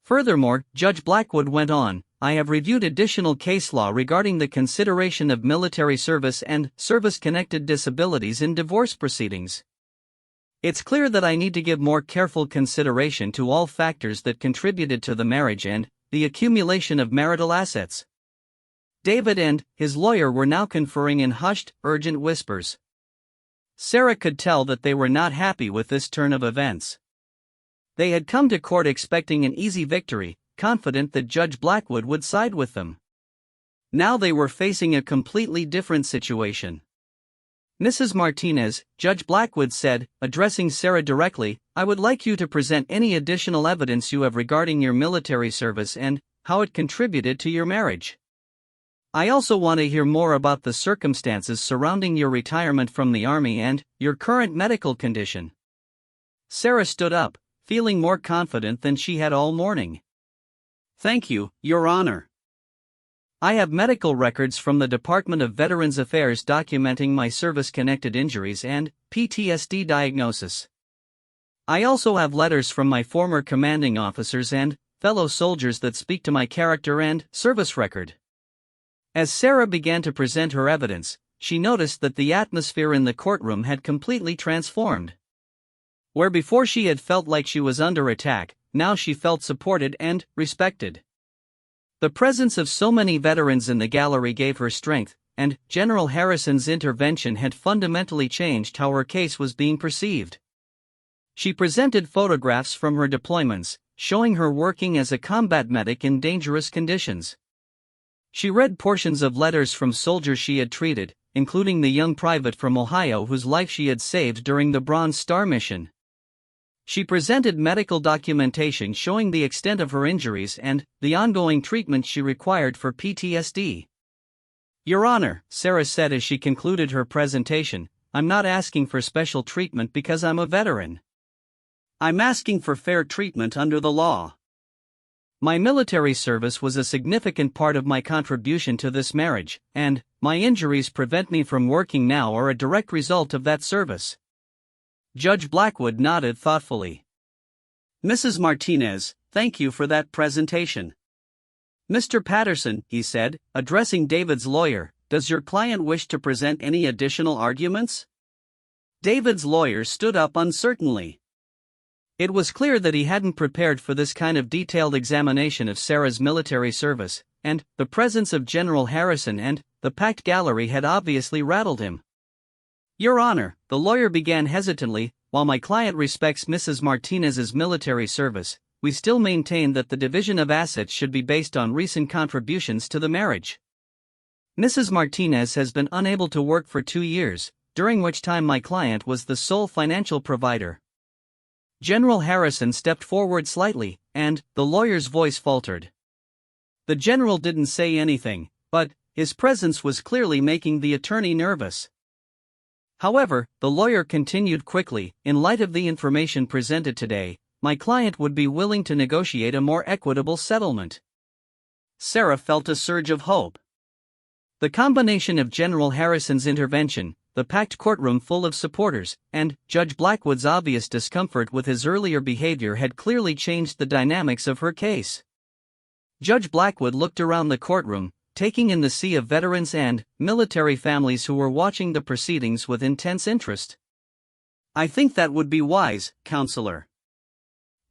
Furthermore, Judge Blackwood went on, "I have reviewed additional case law regarding the consideration of military service and service-connected disabilities in divorce proceedings. It's clear that I need to give more careful consideration to all factors that contributed to the marriage and the accumulation of marital assets." David and his lawyer were now conferring in hushed, urgent whispers. Sarah could tell that they were not happy with this turn of events. They had come to court expecting an easy victory, confident that Judge Blackwood would side with them. Now they were facing a completely different situation. "Mrs. Martinez," Judge Blackwood said, addressing Sarah directly, "I would like you to present any additional evidence you have regarding your military service and how it contributed to your marriage. I also want to hear more about the circumstances surrounding your retirement from the Army and your current medical condition." Sarah stood up, feeling more confident than she had all morning. "Thank you, Your Honor. I have medical records from the Department of Veterans Affairs documenting my service-connected injuries and PTSD diagnosis. I also have letters from my former commanding officers and fellow soldiers that speak to my character and service record." As Sarah began to present her evidence, she noticed that the atmosphere in the courtroom had completely transformed. Where before she had felt like she was under attack, now she felt supported and respected. The presence of so many veterans in the gallery gave her strength, and General Harrison's intervention had fundamentally changed how her case was being perceived. She presented photographs from her deployments, showing her working as a combat medic in dangerous conditions. She read portions of letters from soldiers she had treated, including the young private from Ohio whose life she had saved during the Bronze Star mission. She presented medical documentation showing the extent of her injuries and the ongoing treatment she required for PTSD. "Your Honor," Sarah said as she concluded her presentation, "I'm not asking for special treatment because I'm a veteran. I'm asking for fair treatment under the law. My military service was a significant part of my contribution to this marriage, and my injuries prevent me from working now are a direct result of that service." Judge Blackwood nodded thoughtfully. "Mrs. Martinez, thank you for that presentation. Mr. Patterson," he said, addressing David's lawyer, "does your client wish to present any additional arguments?" David's lawyer stood up uncertainly. It was clear that he hadn't prepared for this kind of detailed examination of Sarah's military service, and the presence of General Harrison and the packed gallery had obviously rattled him. "Your Honor," the lawyer began hesitantly, "while my client respects Mrs. Martinez's military service, we still maintain that the division of assets should be based on recent contributions to the marriage. Mrs. Martinez has been unable to work for 2 years, during which time my client was the sole financial provider." General Harrison stepped forward slightly, and the lawyer's voice faltered. The general didn't say anything, but his presence was clearly making the attorney nervous. However, the lawyer continued quickly, "In light of the information presented today, my client would be willing to negotiate a more equitable settlement." Sarah felt a surge of hope. The combination of General Harrison's intervention, the packed courtroom full of supporters, and Judge Blackwood's obvious discomfort with his earlier behavior had clearly changed the dynamics of her case. Judge Blackwood looked around the courtroom, taking in the sea of veterans and military families who were watching the proceedings with intense interest. I think that would be wise, Counselor.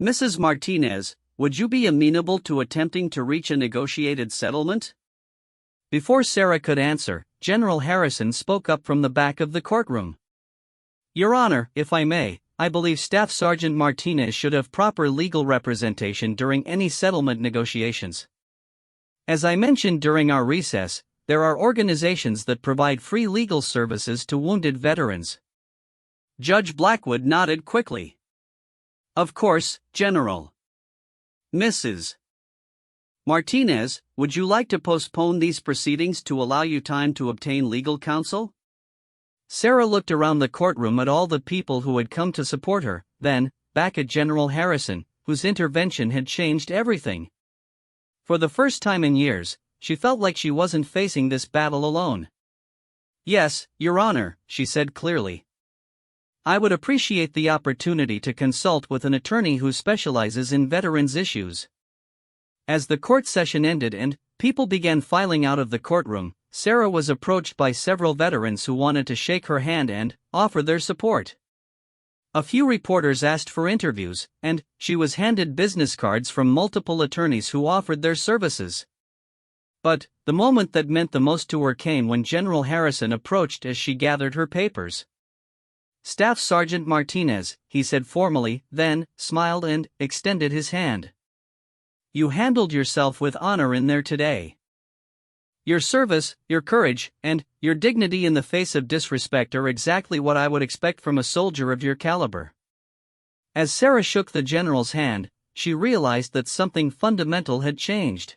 Mrs. Martinez, would you be amenable to attempting to reach a negotiated settlement? Before Sarah could answer, General Harrison spoke up from the back of the courtroom. Your Honor, if I may, I believe Staff Sergeant Martinez should have proper legal representation during any settlement negotiations. As I mentioned during our recess, there are organizations that provide free legal services to wounded veterans. Judge Blackwood nodded quickly. Of course, General. Mrs. Martinez, would you like to postpone these proceedings to allow you time to obtain legal counsel? Sarah looked around the courtroom at all the people who had come to support her, then, back at General Harrison, whose intervention had changed everything. For the first time in years, she felt like she wasn't facing this battle alone. Yes, Your Honor, she said clearly. I would appreciate the opportunity to consult with an attorney who specializes in veterans' issues. As the court session ended and people began filing out of the courtroom, Sarah was approached by several veterans who wanted to shake her hand and offer their support. A few reporters asked for interviews, and she was handed business cards from multiple attorneys who offered their services. But the moment that meant the most to her came when General Harrison approached as she gathered her papers. Staff Sergeant Martinez, he said formally, then smiled and extended his hand. You handled yourself with honor in there today. Your service, your courage, and your dignity in the face of disrespect are exactly what I would expect from a soldier of your caliber. As Sarah shook the general's hand, she realized that something fundamental had changed.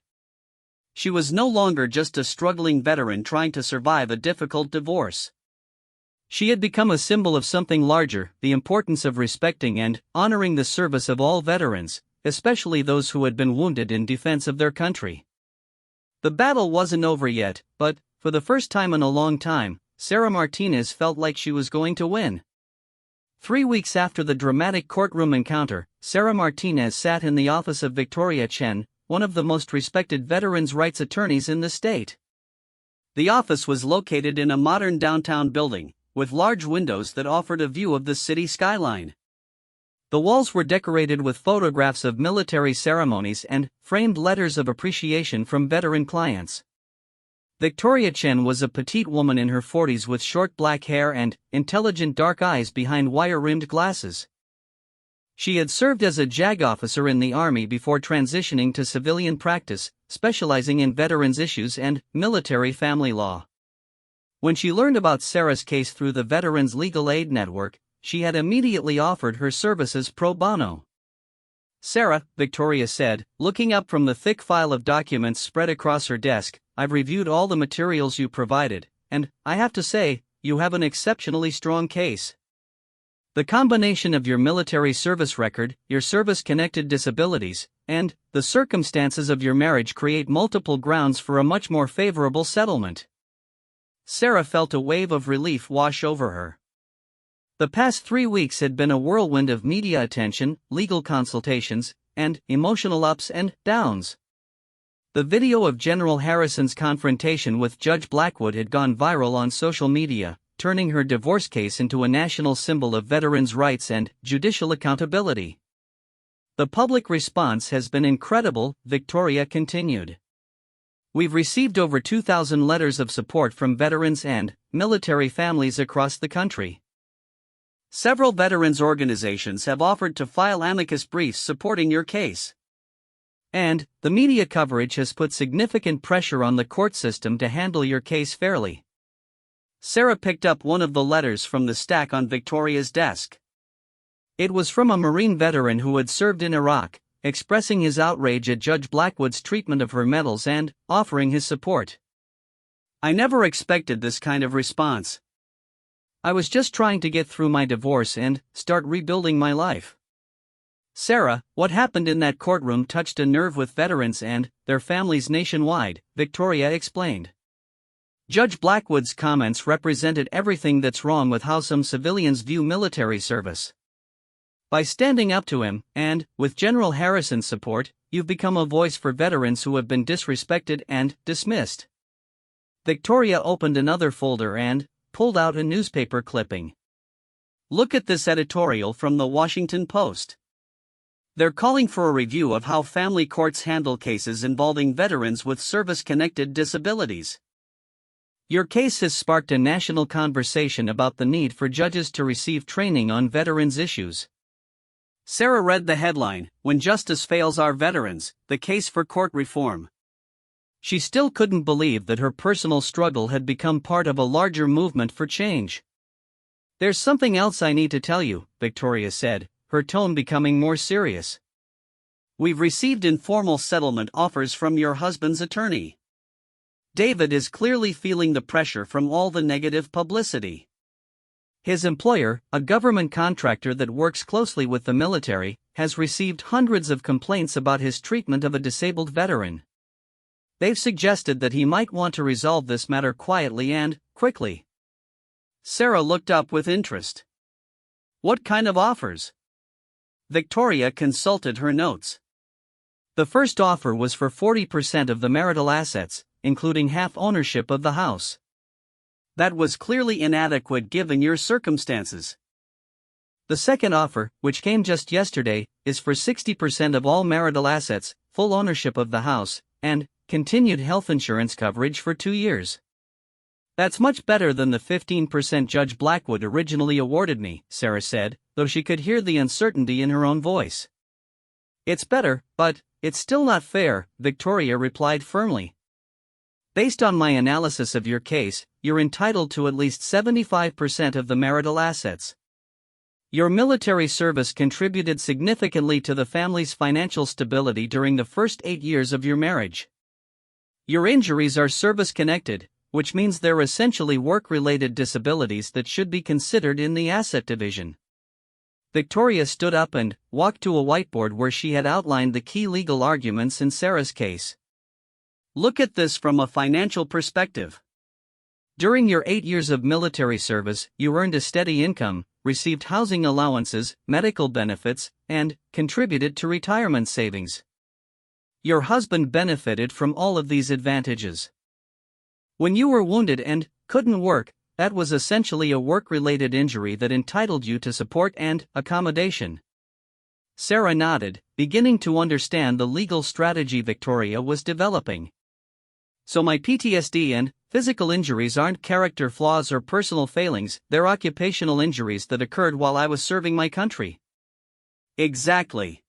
She was no longer just a struggling veteran trying to survive a difficult divorce. She had become a symbol of something larger, the importance of respecting and honoring the service of all veterans, especially those who had been wounded in defense of their country. The battle wasn't over yet, but, for the first time in a long time, Sarah Martinez felt like she was going to win. 3 weeks after the dramatic courtroom encounter, Sarah Martinez sat in the office of Victoria Chen, one of the most respected veterans' rights attorneys in the state. The office was located in a modern downtown building, with large windows that offered a view of the city skyline. The walls were decorated with photographs of military ceremonies and framed letters of appreciation from veteran clients. Victoria Chen was a petite woman in her 40s with short black hair and intelligent dark eyes behind wire-rimmed glasses. She had served as a JAG officer in the Army before transitioning to civilian practice, specializing in veterans issues and military family law. When she learned about Sarah's case through the Veterans Legal Aid Network, she had immediately offered her services pro bono. Sarah, Victoria said, looking up from the thick file of documents spread across her desk, I've reviewed all the materials you provided, and, I have to say, you have an exceptionally strong case. The combination of your military service record, your service-connected disabilities, and the circumstances of your marriage create multiple grounds for a much more favorable settlement. Sarah felt a wave of relief wash over her. The past 3 weeks had been a whirlwind of media attention, legal consultations, and emotional ups and downs. The video of General Harrison's confrontation with Judge Blackwood had gone viral on social media, turning her divorce case into a national symbol of veterans' rights and judicial accountability. The public response has been incredible, Victoria continued. We've received over 2,000 letters of support from veterans and military families across the country. Several veterans organizations have offered to file amicus briefs supporting your case. And the media coverage has put significant pressure on the court system to handle your case fairly. Sarah picked up one of the letters from the stack on Victoria's desk. It was from a Marine veteran who had served in Iraq, expressing his outrage at Judge Blackwood's treatment of her medals and offering his support. I never expected this kind of response. I was just trying to get through my divorce and start rebuilding my life. Sarah, what happened in that courtroom touched a nerve with veterans and their families nationwide, Victoria explained. Judge Blackwood's comments represented everything that's wrong with how some civilians view military service. By standing up to him, and, with General Harrison's support, you've become a voice for veterans who have been disrespected and dismissed. Victoria opened another folder and pulled out a newspaper clipping. Look at this editorial from the Washington Post. They're calling for a review of how family courts handle cases involving veterans with service-connected disabilities. Your case has sparked a national conversation about the need for judges to receive training on veterans' issues. Sarah read the headline, "When Justice Fails Our Veterans, the Case for Court Reform." She still couldn't believe that her personal struggle had become part of a larger movement for change. "There's something else I need to tell you," Victoria said, her tone becoming more serious. "We've received informal settlement offers from your husband's attorney. David is clearly feeling the pressure from all the negative publicity. His employer, a government contractor that works closely with the military, has received hundreds of complaints about his treatment of a disabled veteran. They've suggested that he might want to resolve this matter quietly and quickly." Sarah looked up with interest. "What kind of offers?" Victoria consulted her notes. The first offer was for 40% of the marital assets, including half ownership of the house. That was clearly inadequate given your circumstances. The second offer, which came just yesterday, is for 60% of all marital assets, full ownership of the house, and continued health insurance coverage for 2 years. "That's much better than the 15% Judge Blackwood originally awarded me," Sarah said, though she could hear the uncertainty in her own voice. "It's better, but it's still not fair," Victoria replied firmly. "Based on my analysis of your case, you're entitled to at least 75% of the marital assets. Your military service contributed significantly to the family's financial stability during the first 8 years of your marriage. Your injuries are service-connected, which means they're essentially work-related disabilities that should be considered in the asset division." Victoria stood up and walked to a whiteboard where she had outlined the key legal arguments in Sarah's case. "Look at this from a financial perspective. During your 8 years of military service, you earned a steady income, received housing allowances, medical benefits, and contributed to retirement savings. Your husband benefited from all of these advantages. When you were wounded and couldn't work, that was essentially a work-related injury that entitled you to support and accommodation." Sarah nodded, beginning to understand the legal strategy Victoria was developing. "So my PTSD and physical injuries aren't character flaws or personal failings, they're occupational injuries that occurred while I was serving my country." "Exactly.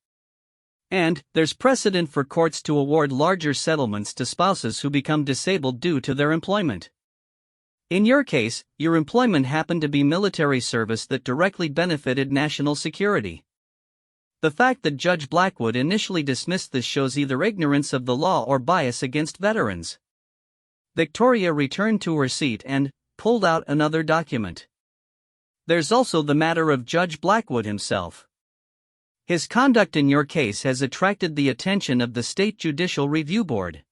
And there's precedent for courts to award larger settlements to spouses who become disabled due to their employment. In your case, your employment happened to be military service that directly benefited national security. The fact that Judge Blackwood initially dismissed this shows either ignorance of the law or bias against veterans." Victoria returned to her seat and pulled out another document. "There's also the matter of Judge Blackwood himself. His conduct in your case has attracted the attention of the State Judicial Review Board.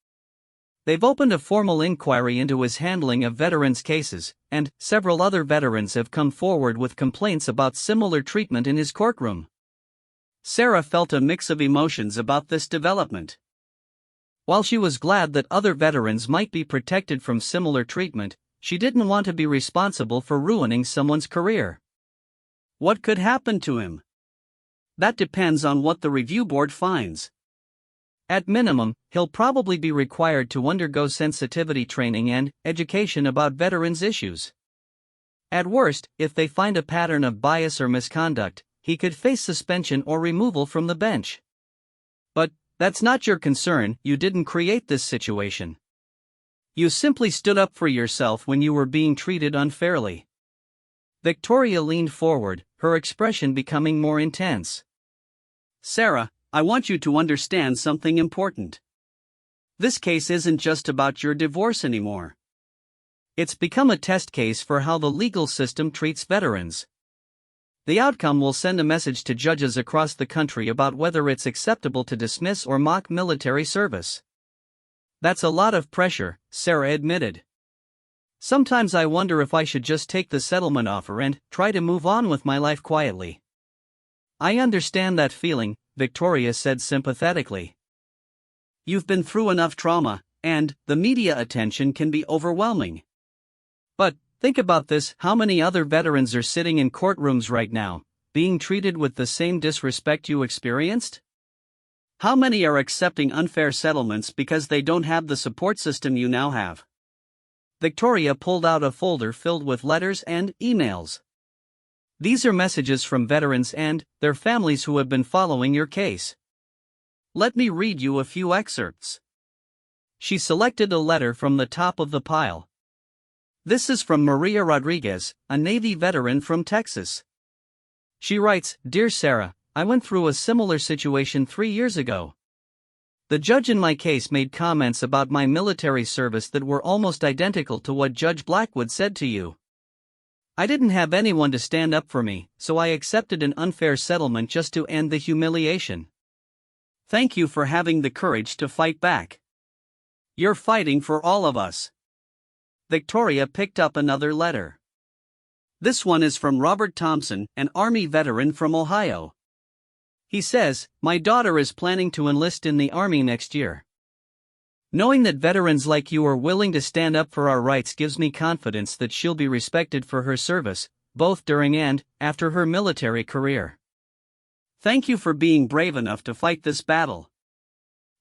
They've opened a formal inquiry into his handling of veterans' cases, and several other veterans have come forward with complaints about similar treatment in his courtroom." Sarah felt a mix of emotions about this development. While she was glad that other veterans might be protected from similar treatment, she didn't want to be responsible for ruining someone's career. "What could happen to him?" "That depends on what the review board finds. At minimum, he'll probably be required to undergo sensitivity training and education about veterans' issues. At worst, if they find a pattern of bias or misconduct, he could face suspension or removal from the bench. But that's not your concern, you didn't create this situation. You simply stood up for yourself when you were being treated unfairly." Victoria leaned forward, her expression becoming more intense. "Sarah, I want you to understand something important. This case isn't just about your divorce anymore. It's become a test case for how the legal system treats veterans. The outcome will send a message to judges across the country about whether it's acceptable to dismiss or mock military service." "That's a lot of pressure," Sarah admitted. Sometimes I wonder if I should just take the settlement offer and try to move on with my life quietly. I understand that feeling, Victoria said sympathetically. You've been through enough trauma, and the media attention can be overwhelming. But think about this: how many other veterans are sitting in courtrooms right now, being treated with the same disrespect you experienced? How many are accepting unfair settlements because they don't have the support system you now have? Victoria pulled out a folder filled with letters and emails. These are messages from veterans and their families who have been following your case. Let me read you a few excerpts. She selected a letter from the top of the pile. This is from Maria Rodriguez, a Navy veteran from Texas. She writes, "Dear Sarah, I went through a similar situation 3 years ago. The judge in my case made comments about my military service that were almost identical to what Judge Blackwood said to you. I didn't have anyone to stand up for me, so I accepted an unfair settlement just to end the humiliation. Thank you for having the courage to fight back. You're fighting for all of us." Victoria picked up another letter. This one is from Robert Thompson, an Army veteran from Ohio. He says, "My daughter is planning to enlist in the Army next year. Knowing that veterans like you are willing to stand up for our rights gives me confidence that she'll be respected for her service, both during and after her military career. Thank you for being brave enough to fight this battle."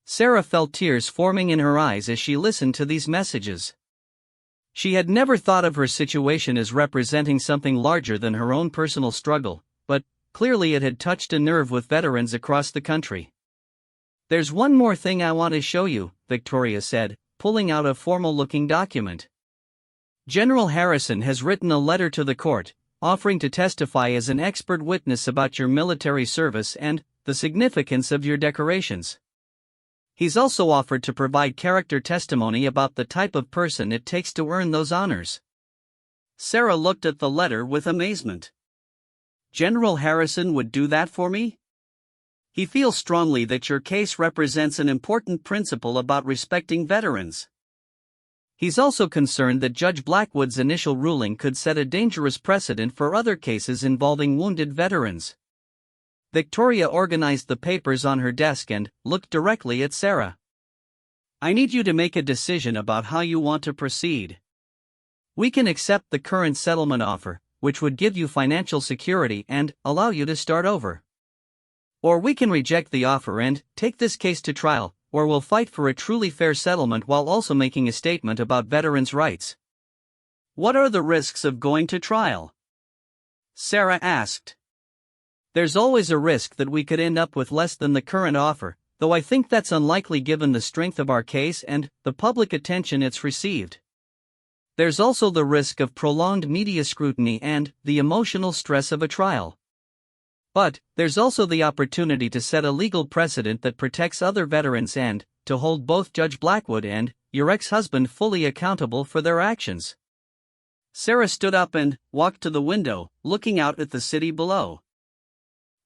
Sarah felt tears forming in her eyes as she listened to these messages. She had never thought of her situation as representing something larger than her own personal struggle, but clearly it had touched a nerve with veterans across the country. "There's one more thing I want to show you," Victoria said, pulling out a formal-looking document. "General Harrison has written a letter to the court, offering to testify as an expert witness about your military service and the significance of your decorations. He's also offered to provide character testimony about the type of person it takes to earn those honors." Sarah looked at the letter with amazement. General Harrison would do that for me? He feels strongly that your case represents an important principle about respecting veterans. He's also concerned that Judge Blackwood's initial ruling could set a dangerous precedent for other cases involving wounded veterans. Victoria organized the papers on her desk and looked directly at Sarah. "I need you to make a decision about how you want to proceed. We can accept the current settlement offer, which would give you financial security and allow you to start over. Or we can reject the offer and take this case to trial, or we'll fight for a truly fair settlement while also making a statement about veterans' rights." "What are the risks of going to trial?" Sarah asked. "There's always a risk that we could end up with less than the current offer, though I think that's unlikely given the strength of our case and the public attention it's received. There's also the risk of prolonged media scrutiny and the emotional stress of a trial. But there's also the opportunity to set a legal precedent that protects other veterans and to hold both Judge Blackwood and your ex-husband fully accountable for their actions." Sarah stood up and walked to the window, looking out at the city below.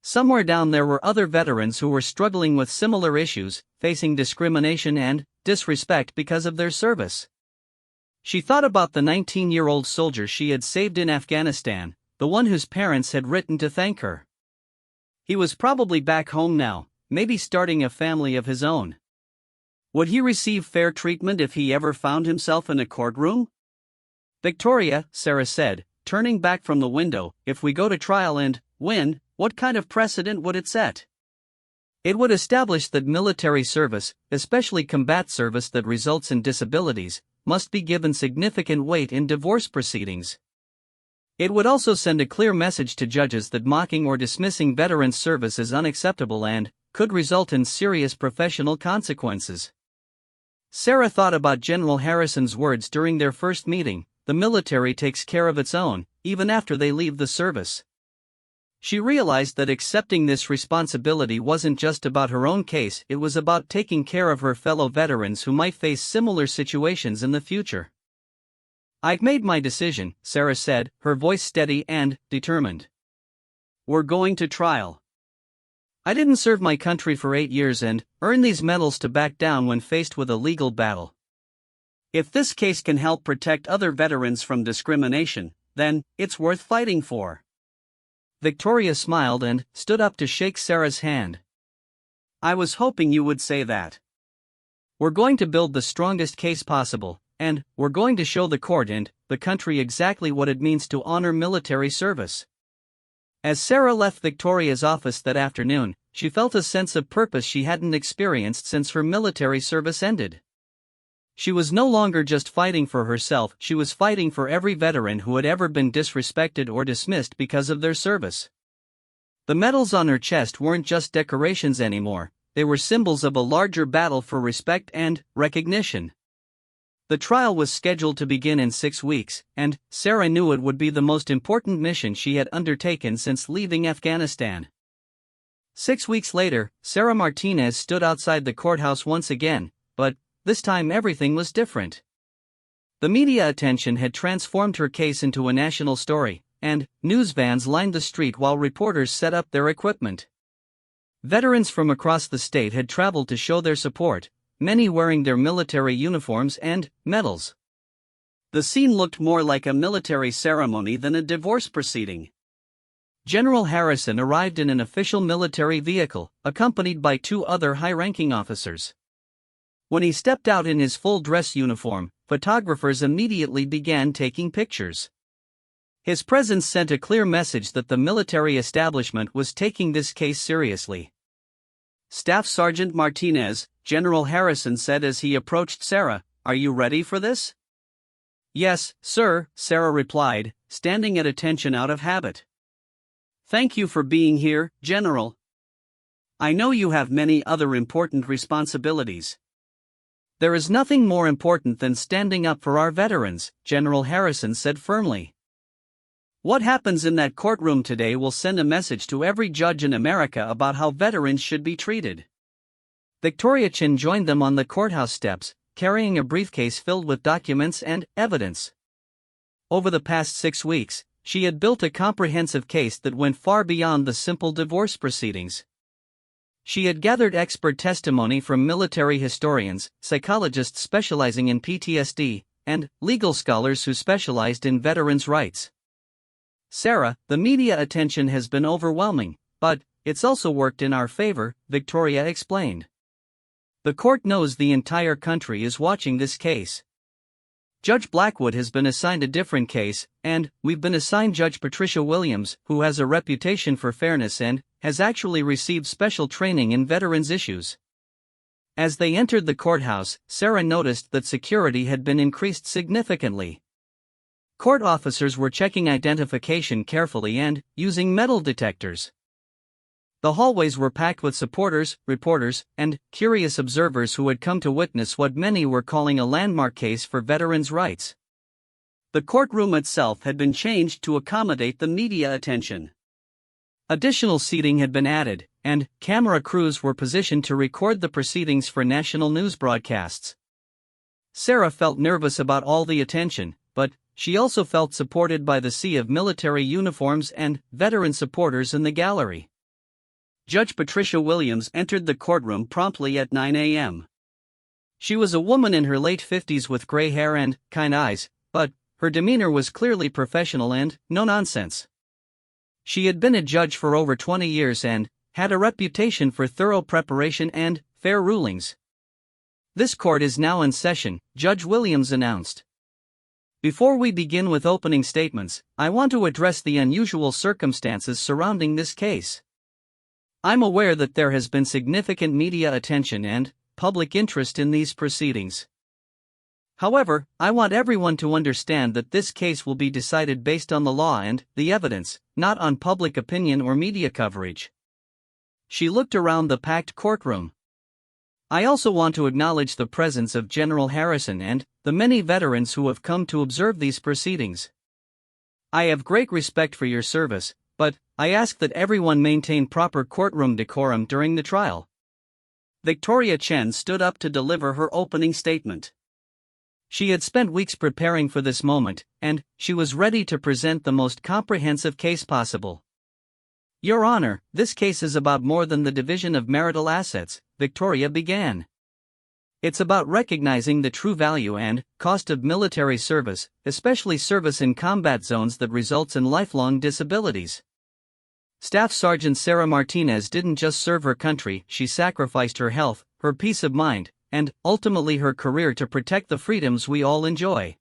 Somewhere down there were other veterans who were struggling with similar issues, facing discrimination and disrespect because of their service. She thought about the 19-year-old soldier she had saved in Afghanistan, the one whose parents had written to thank her. He was probably back home now, maybe starting a family of his own. Would he receive fair treatment if he ever found himself in a courtroom? "Victoria," Sarah said, turning back from the window, "if we go to trial and win, what kind of precedent would it set? It would establish that military service, especially combat service that results in disabilities, must be given significant weight in divorce proceedings. It would also send a clear message to judges that mocking or dismissing veterans' service is unacceptable and could result in serious professional consequences." Sarah thought about General Harrison's words during their first meeting: "The military takes care of its own, even after they leave the service." She realized that accepting this responsibility wasn't just about her own case, it was about taking care of her fellow veterans who might face similar situations in the future. "I've made my decision," Sarah said, her voice steady and determined. "We're going to trial. I didn't serve my country for 8 years and earn these medals to back down when faced with a legal battle. If this case can help protect other veterans from discrimination, then it's worth fighting for. Victoria smiled and stood up to shake Sarah's hand. I was hoping you would say that. We're going to build the strongest case possible, and we're going to show the court and the country exactly what it means to honor military service. As Sarah left Victoria's office that afternoon, she felt a sense of purpose she hadn't experienced since her military service ended. She was no longer just fighting for herself, she was fighting for every veteran who had ever been disrespected or dismissed because of their service. The medals on her chest weren't just decorations anymore, they were symbols of a larger battle for respect and recognition. The trial was scheduled to begin in 6 weeks, and Sarah knew it would be the most important mission she had undertaken since leaving Afghanistan. 6 weeks later, Sarah Martinez stood outside the courthouse once again, but this time everything was different. The media attention had transformed her case into a national story, and news vans lined the street while reporters set up their equipment. Veterans from across the state had traveled to show their support, many wearing their military uniforms and medals. The scene looked more like a military ceremony than a divorce proceeding. General Harrison arrived in an official military vehicle, accompanied by 2 other high-ranking officers. When he stepped out in his full dress uniform, photographers immediately began taking pictures. His presence sent a clear message that the military establishment was taking this case seriously. Staff Sergeant Martinez, General Harrison said as he approached Sarah, "Are you ready for this?" "Yes, sir," Sarah replied, standing at attention out of habit. "Thank you for being here, General. I know you have many other important responsibilities." "There is nothing more important than standing up for our veterans," General Harrison said firmly. "What happens in that courtroom today will send a message to every judge in America about how veterans should be treated." Victoria Chin joined them on the courthouse steps, carrying a briefcase filled with documents and evidence. Over the past 6 weeks, she had built a comprehensive case that went far beyond the simple divorce proceedings. She had gathered expert testimony from military historians, psychologists specializing in PTSD, and legal scholars who specialized in veterans' rights. "Sarah, the media attention has been overwhelming, but it's also worked in our favor," Victoria explained. "The court knows the entire country is watching this case. Judge Blackwood has been assigned a different case, and we've been assigned Judge Patricia Williams, who has a reputation for fairness and has actually received special training in veterans issues." As they entered the courthouse, Sarah noticed that security had been increased significantly. Court officers were checking identification carefully and using metal detectors. The hallways were packed with supporters, reporters, and curious observers who had come to witness what many were calling a landmark case for veterans' rights. The courtroom itself had been changed to accommodate the media attention. Additional seating had been added, and camera crews were positioned to record the proceedings for national news broadcasts. Sarah felt nervous about all the attention, but she also felt supported by the sea of military uniforms and veteran supporters in the gallery. Judge Patricia Williams entered the courtroom promptly at 9 a.m. She was a woman in her late 50s with gray hair and kind eyes, but her demeanor was clearly professional and no-nonsense. She had been a judge for over 20 years and had a reputation for thorough preparation and fair rulings. "This court is now in session," Judge Williams announced. "Before we begin with opening statements, I want to address the unusual circumstances surrounding this case. I'm aware that there has been significant media attention and public interest in these proceedings. However, I want everyone to understand that this case will be decided based on the law and the evidence, not on public opinion or media coverage." She looked around the packed courtroom. "I also want to acknowledge the presence of General Harrison and the many veterans who have come to observe these proceedings. I have great respect for your service, but I ask that everyone maintain proper courtroom decorum during the trial." Victoria Chen stood up to deliver her opening statement. She had spent weeks preparing for this moment, and she was ready to present the most comprehensive case possible. "Your Honor, this case is about more than the division of marital assets," Victoria began. It's about recognizing the true value and cost of military service, especially service in combat zones that results in lifelong disabilities. Staff Sergeant Sarah Martinez didn't just serve her country, she sacrificed her health, her peace of mind, and, ultimately, her career to protect the freedoms we all enjoy.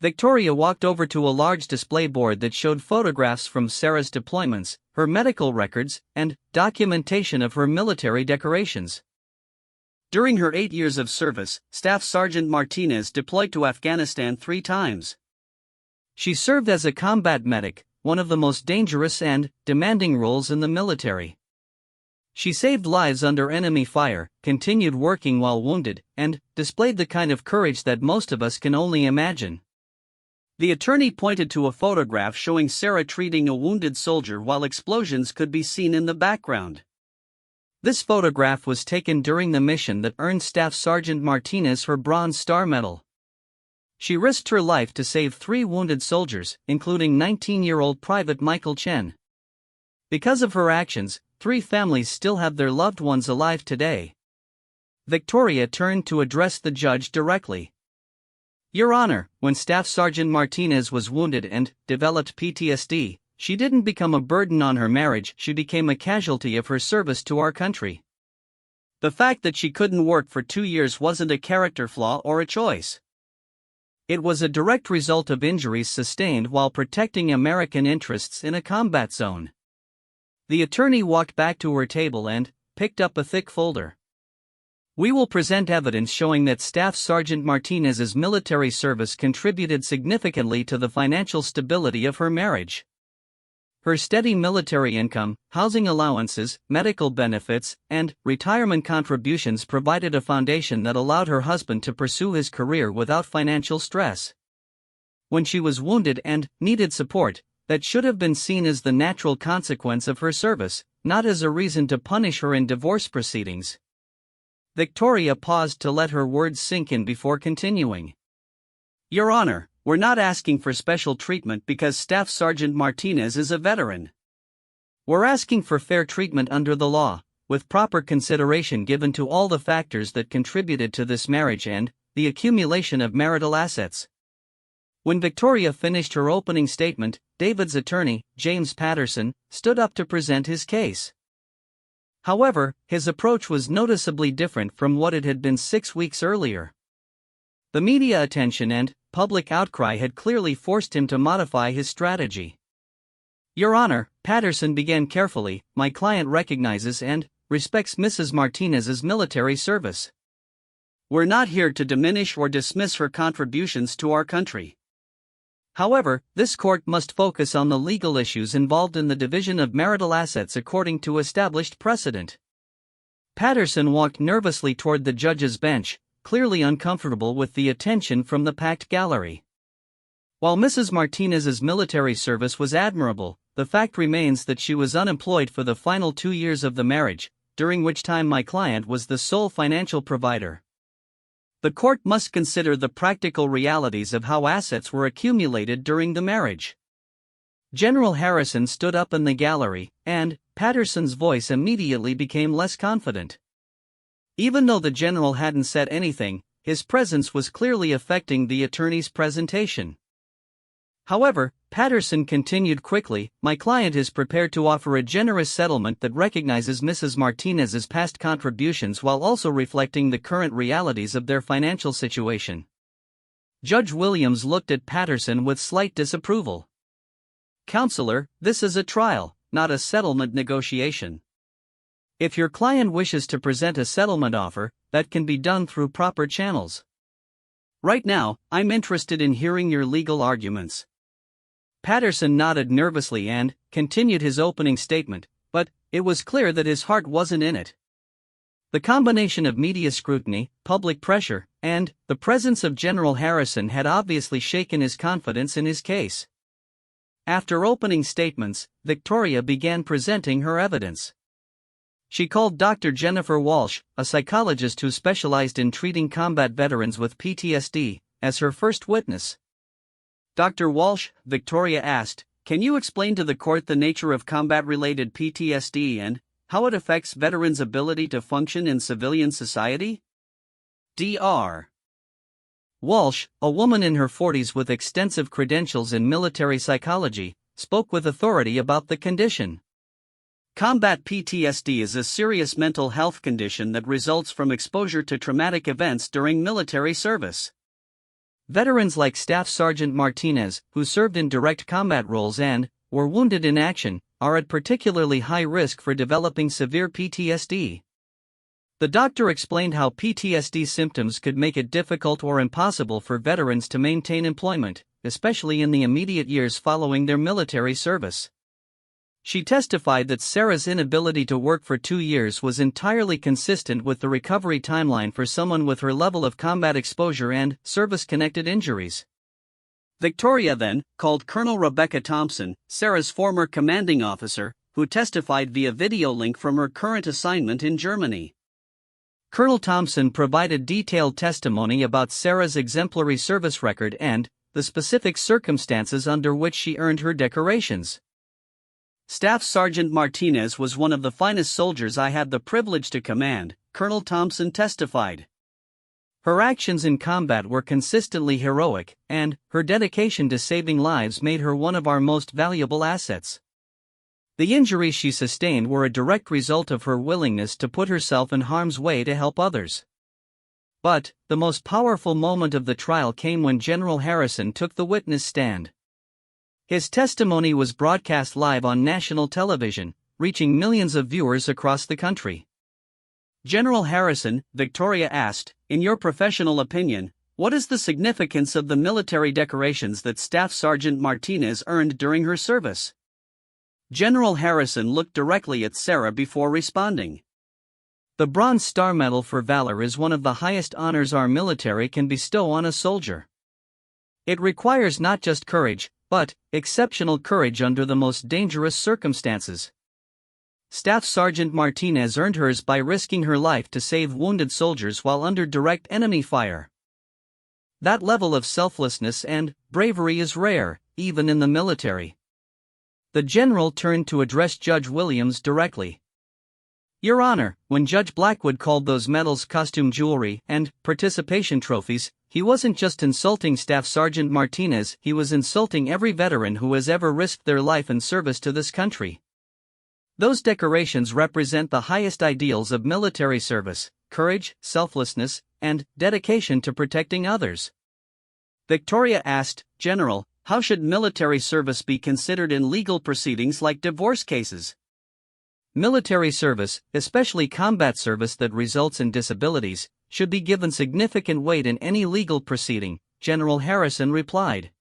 Victoria walked over to a large display board that showed photographs from Sarah's deployments, her medical records, and documentation of her military decorations. During her 8 years of service, Staff Sergeant Martinez deployed to Afghanistan 3 times. She served as a combat medic, one of the most dangerous and demanding roles in the military. She saved lives under enemy fire, continued working while wounded, and displayed the kind of courage that most of us can only imagine. The attorney pointed to a photograph showing Sarah treating a wounded soldier while explosions could be seen in the background. This photograph was taken during the mission that earned Staff Sergeant Martinez her Bronze Star Medal. She risked her life to save 3 wounded soldiers, including 19-year-old Private Michael Chen. Because of her actions, 3 families still have their loved ones alive today. Victoria turned to address the judge directly. Your Honor, when Staff Sergeant Martinez was wounded and developed PTSD, she didn't become a burden on her marriage, she became a casualty of her service to our country. The fact that she couldn't work for 2 years wasn't a character flaw or a choice. It was a direct result of injuries sustained while protecting American interests in a combat zone. The attorney walked back to her table and picked up a thick folder. We will present evidence showing that Staff Sergeant Martinez's military service contributed significantly to the financial stability of her marriage. Her steady military income, housing allowances, medical benefits, and retirement contributions provided a foundation that allowed her husband to pursue his career without financial stress. When she was wounded and needed support, that should have been seen as the natural consequence of her service, not as a reason to punish her in divorce proceedings. Victoria paused to let her words sink in before continuing. Your Honor, we're not asking for special treatment because Staff Sergeant Martinez is a veteran. We're asking for fair treatment under the law, with proper consideration given to all the factors that contributed to this marriage and the accumulation of marital assets. When Victoria finished her opening statement, David's attorney, James Patterson, stood up to present his case. However, his approach was noticeably different from what it had been 6 weeks earlier. The media attention and public outcry had clearly forced him to modify his strategy. Your Honor, Patterson began carefully, my client recognizes and respects Mrs. Martinez's military service. We're not here to diminish or dismiss her contributions to our country. However, this court must focus on the legal issues involved in the division of marital assets according to established precedent. Patterson walked nervously toward the judge's bench, clearly uncomfortable with the attention from the packed gallery. While Mrs. Martinez's military service was admirable, the fact remains that she was unemployed for the final 2 years of the marriage, during which time my client was the sole financial provider. The court must consider the practical realities of how assets were accumulated during the marriage. General Harrison stood up in the gallery, and Patterson's voice immediately became less confident. Even though the general hadn't said anything, his presence was clearly affecting the attorney's presentation. However, Patterson continued quickly, my client is prepared to offer a generous settlement that recognizes Mrs. Martinez's past contributions while also reflecting the current realities of their financial situation. Judge Williams looked at Patterson with slight disapproval. Counselor, this is a trial, not a settlement negotiation. If your client wishes to present a settlement offer, that can be done through proper channels. Right now, I'm interested in hearing your legal arguments. Patterson nodded nervously and continued his opening statement, but it was clear that his heart wasn't in it. The combination of media scrutiny, public pressure, and the presence of General Harrison had obviously shaken his confidence in his case. After opening statements, Victoria began presenting her evidence. She called Dr. Jennifer Walsh, a psychologist who specialized in treating combat veterans with PTSD, as her first witness. Dr. Walsh, Victoria asked, can you explain to the court the nature of combat-related PTSD and how it affects veterans' ability to function in civilian society? Dr. Walsh, a woman in her 40s with extensive credentials in military psychology, spoke with authority about the condition. Combat PTSD is a serious mental health condition that results from exposure to traumatic events during military service. Veterans like Staff Sergeant Martinez, who served in direct combat roles and were wounded in action, are at particularly high risk for developing severe PTSD. The doctor explained how PTSD symptoms could make it difficult or impossible for veterans to maintain employment, especially in the immediate years following their military service. She testified that Sarah's inability to work for 2 years was entirely consistent with the recovery timeline for someone with her level of combat exposure and service-connected injuries. Victoria then called Colonel Rebecca Thompson, Sarah's former commanding officer, who testified via video link from her current assignment in Germany. Colonel Thompson provided detailed testimony about Sarah's exemplary service record and the specific circumstances under which she earned her decorations. Staff Sergeant Martinez was one of the finest soldiers I had the privilege to command, Colonel Thompson testified. Her actions in combat were consistently heroic, and her dedication to saving lives made her one of our most valuable assets. The injuries she sustained were a direct result of her willingness to put herself in harm's way to help others. But the most powerful moment of the trial came when General Harrison took the witness stand. His testimony was broadcast live on national television, reaching millions of viewers across the country. General Harrison, Victoria asked, in your professional opinion, what is the significance of the military decorations that Staff Sergeant Martinez earned during her service? General Harrison looked directly at Sarah before responding. The Bronze Star Medal for Valor is one of the highest honors our military can bestow on a soldier. It requires not just courage, but exceptional courage under the most dangerous circumstances. Staff Sergeant Martinez earned hers by risking her life to save wounded soldiers while under direct enemy fire. That level of selflessness and bravery is rare, even in the military. The general turned to address Judge Williams directly. Your Honor, when Judge Blackwood called those medals costume jewelry and participation trophies, he wasn't just insulting Staff Sergeant Martinez, he was insulting every veteran who has ever risked their life in service to this country. Those decorations represent the highest ideals of military service: courage, selflessness, and dedication to protecting others. Victoria asked, General, how should military service be considered in legal proceedings like divorce cases? Military service, especially combat service that results in disabilities, should be given significant weight in any legal proceeding, General Harrison replied.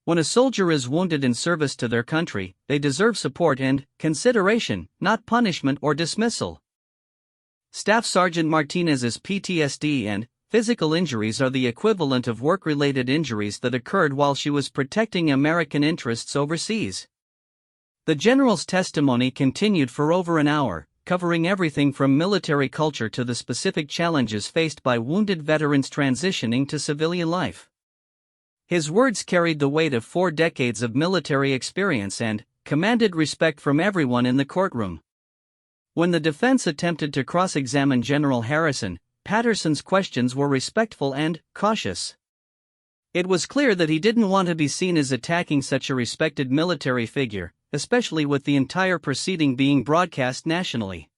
When a soldier is wounded in service to their country, they deserve support and consideration, not punishment or dismissal. Staff Sergeant Martinez's PTSD and physical injuries are the equivalent of work-related injuries that occurred while she was protecting American interests overseas. The general's testimony continued for over an hour, covering everything from military culture to the specific challenges faced by wounded veterans transitioning to civilian life. His words carried the weight of 4 decades of military experience and commanded respect from everyone in the courtroom. When the defense attempted to cross-examine General Harrison, Patterson's questions were respectful and cautious. It was clear that he didn't want to be seen as attacking such a respected military figure, especially with the entire proceeding being broadcast nationally.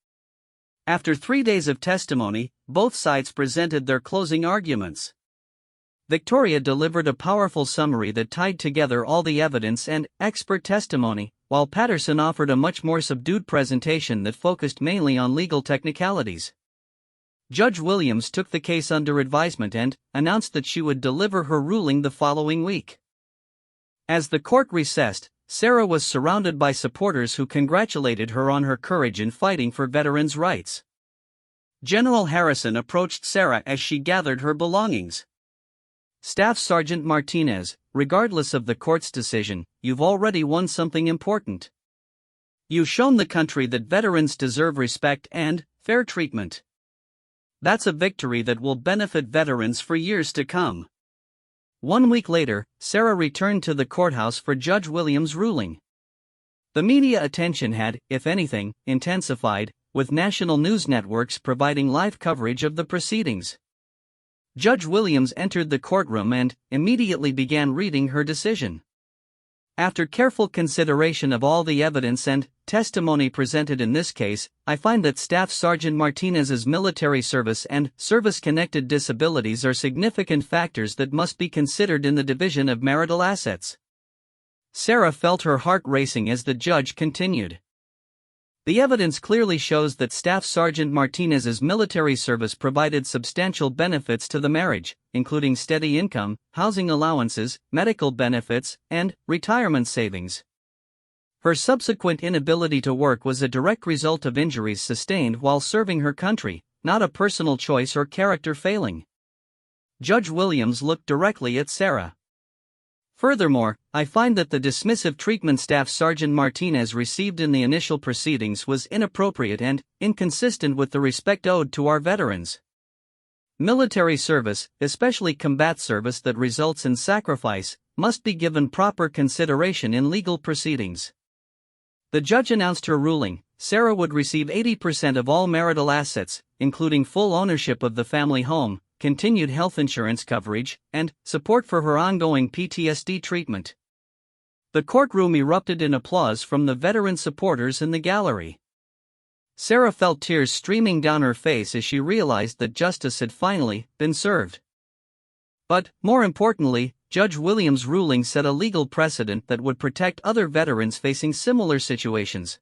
After 3 days of testimony, both sides presented their closing arguments. Victoria delivered a powerful summary that tied together all the evidence and expert testimony, while Patterson offered a much more subdued presentation that focused mainly on legal technicalities. Judge Williams took the case under advisement and announced that she would deliver her ruling the following week. As the court recessed, Sarah was surrounded by supporters who congratulated her on her courage in fighting for veterans' rights. General Harrison approached Sarah as she gathered her belongings. Staff Sergeant Martinez, regardless of the court's decision, you've already won something important. You've shown the country that veterans deserve respect and fair treatment. That's a victory that will benefit veterans for years to come. 1 week later, Sarah returned to the courthouse for Judge Williams' ruling. The media attention had, if anything, intensified, with national news networks providing live coverage of the proceedings. Judge Williams entered the courtroom and immediately began reading her decision. After careful consideration of all the evidence and testimony presented in this case, I find that Staff Sergeant Martinez's military service and service-connected disabilities are significant factors that must be considered in the division of marital assets. Sarah felt her heart racing as the judge continued. The evidence clearly shows that Staff Sergeant Martinez's military service provided substantial benefits to the marriage, including steady income, housing allowances, medical benefits, and retirement savings. Her subsequent inability to work was a direct result of injuries sustained while serving her country, not a personal choice or character failing. Judge Williams looked directly at Sarah. Furthermore, I find that the dismissive treatment Staff Sergeant Martinez received in the initial proceedings was inappropriate and inconsistent with the respect owed to our veterans. Military service, especially combat service that results in sacrifice, must be given proper consideration in legal proceedings. The judge announced her ruling: Sarah would receive 80% of all marital assets, including full ownership of the family home, continued health insurance coverage, and support for her ongoing PTSD treatment. The courtroom erupted in applause from the veteran supporters in the gallery. Sarah felt tears streaming down her face as she realized that justice had finally been served. But, more importantly, Judge Williams' ruling set a legal precedent that would protect other veterans facing similar situations.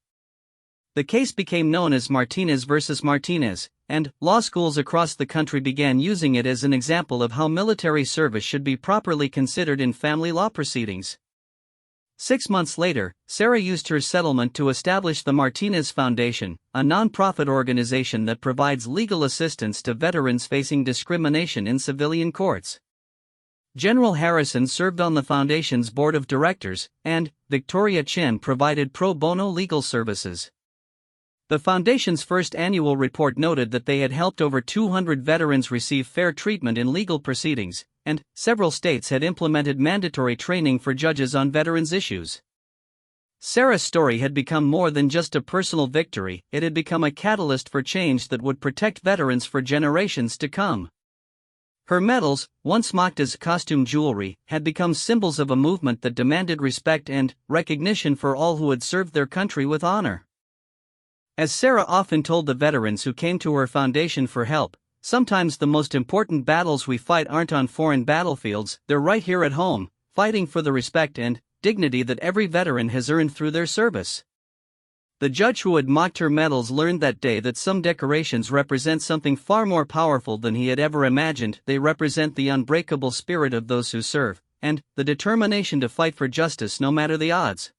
The case became known as Martinez versus Martinez, and law schools across the country began using it as an example of how military service should be properly considered in family law proceedings. 6 months later, Sarah used her settlement to establish the Martinez Foundation, a non-profit organization that provides legal assistance to veterans facing discrimination in civilian courts. General Harrison served on the foundation's board of directors, and Victoria Chin provided pro bono legal services. The foundation's first annual report noted that they had helped over 200 veterans receive fair treatment in legal proceedings, and several states had implemented mandatory training for judges on veterans' issues. Sarah's story had become more than just a personal victory, it had become a catalyst for change that would protect veterans for generations to come. Her medals, once mocked as costume jewelry, had become symbols of a movement that demanded respect and recognition for all who had served their country with honor. As Sarah often told the veterans who came to her foundation for help, sometimes the most important battles we fight aren't on foreign battlefields, they're right here at home, fighting for the respect and dignity that every veteran has earned through their service. The judge who had mocked her medals learned that day that some decorations represent something far more powerful than he had ever imagined. They represent the unbreakable spirit of those who serve, and the determination to fight for justice no matter the odds.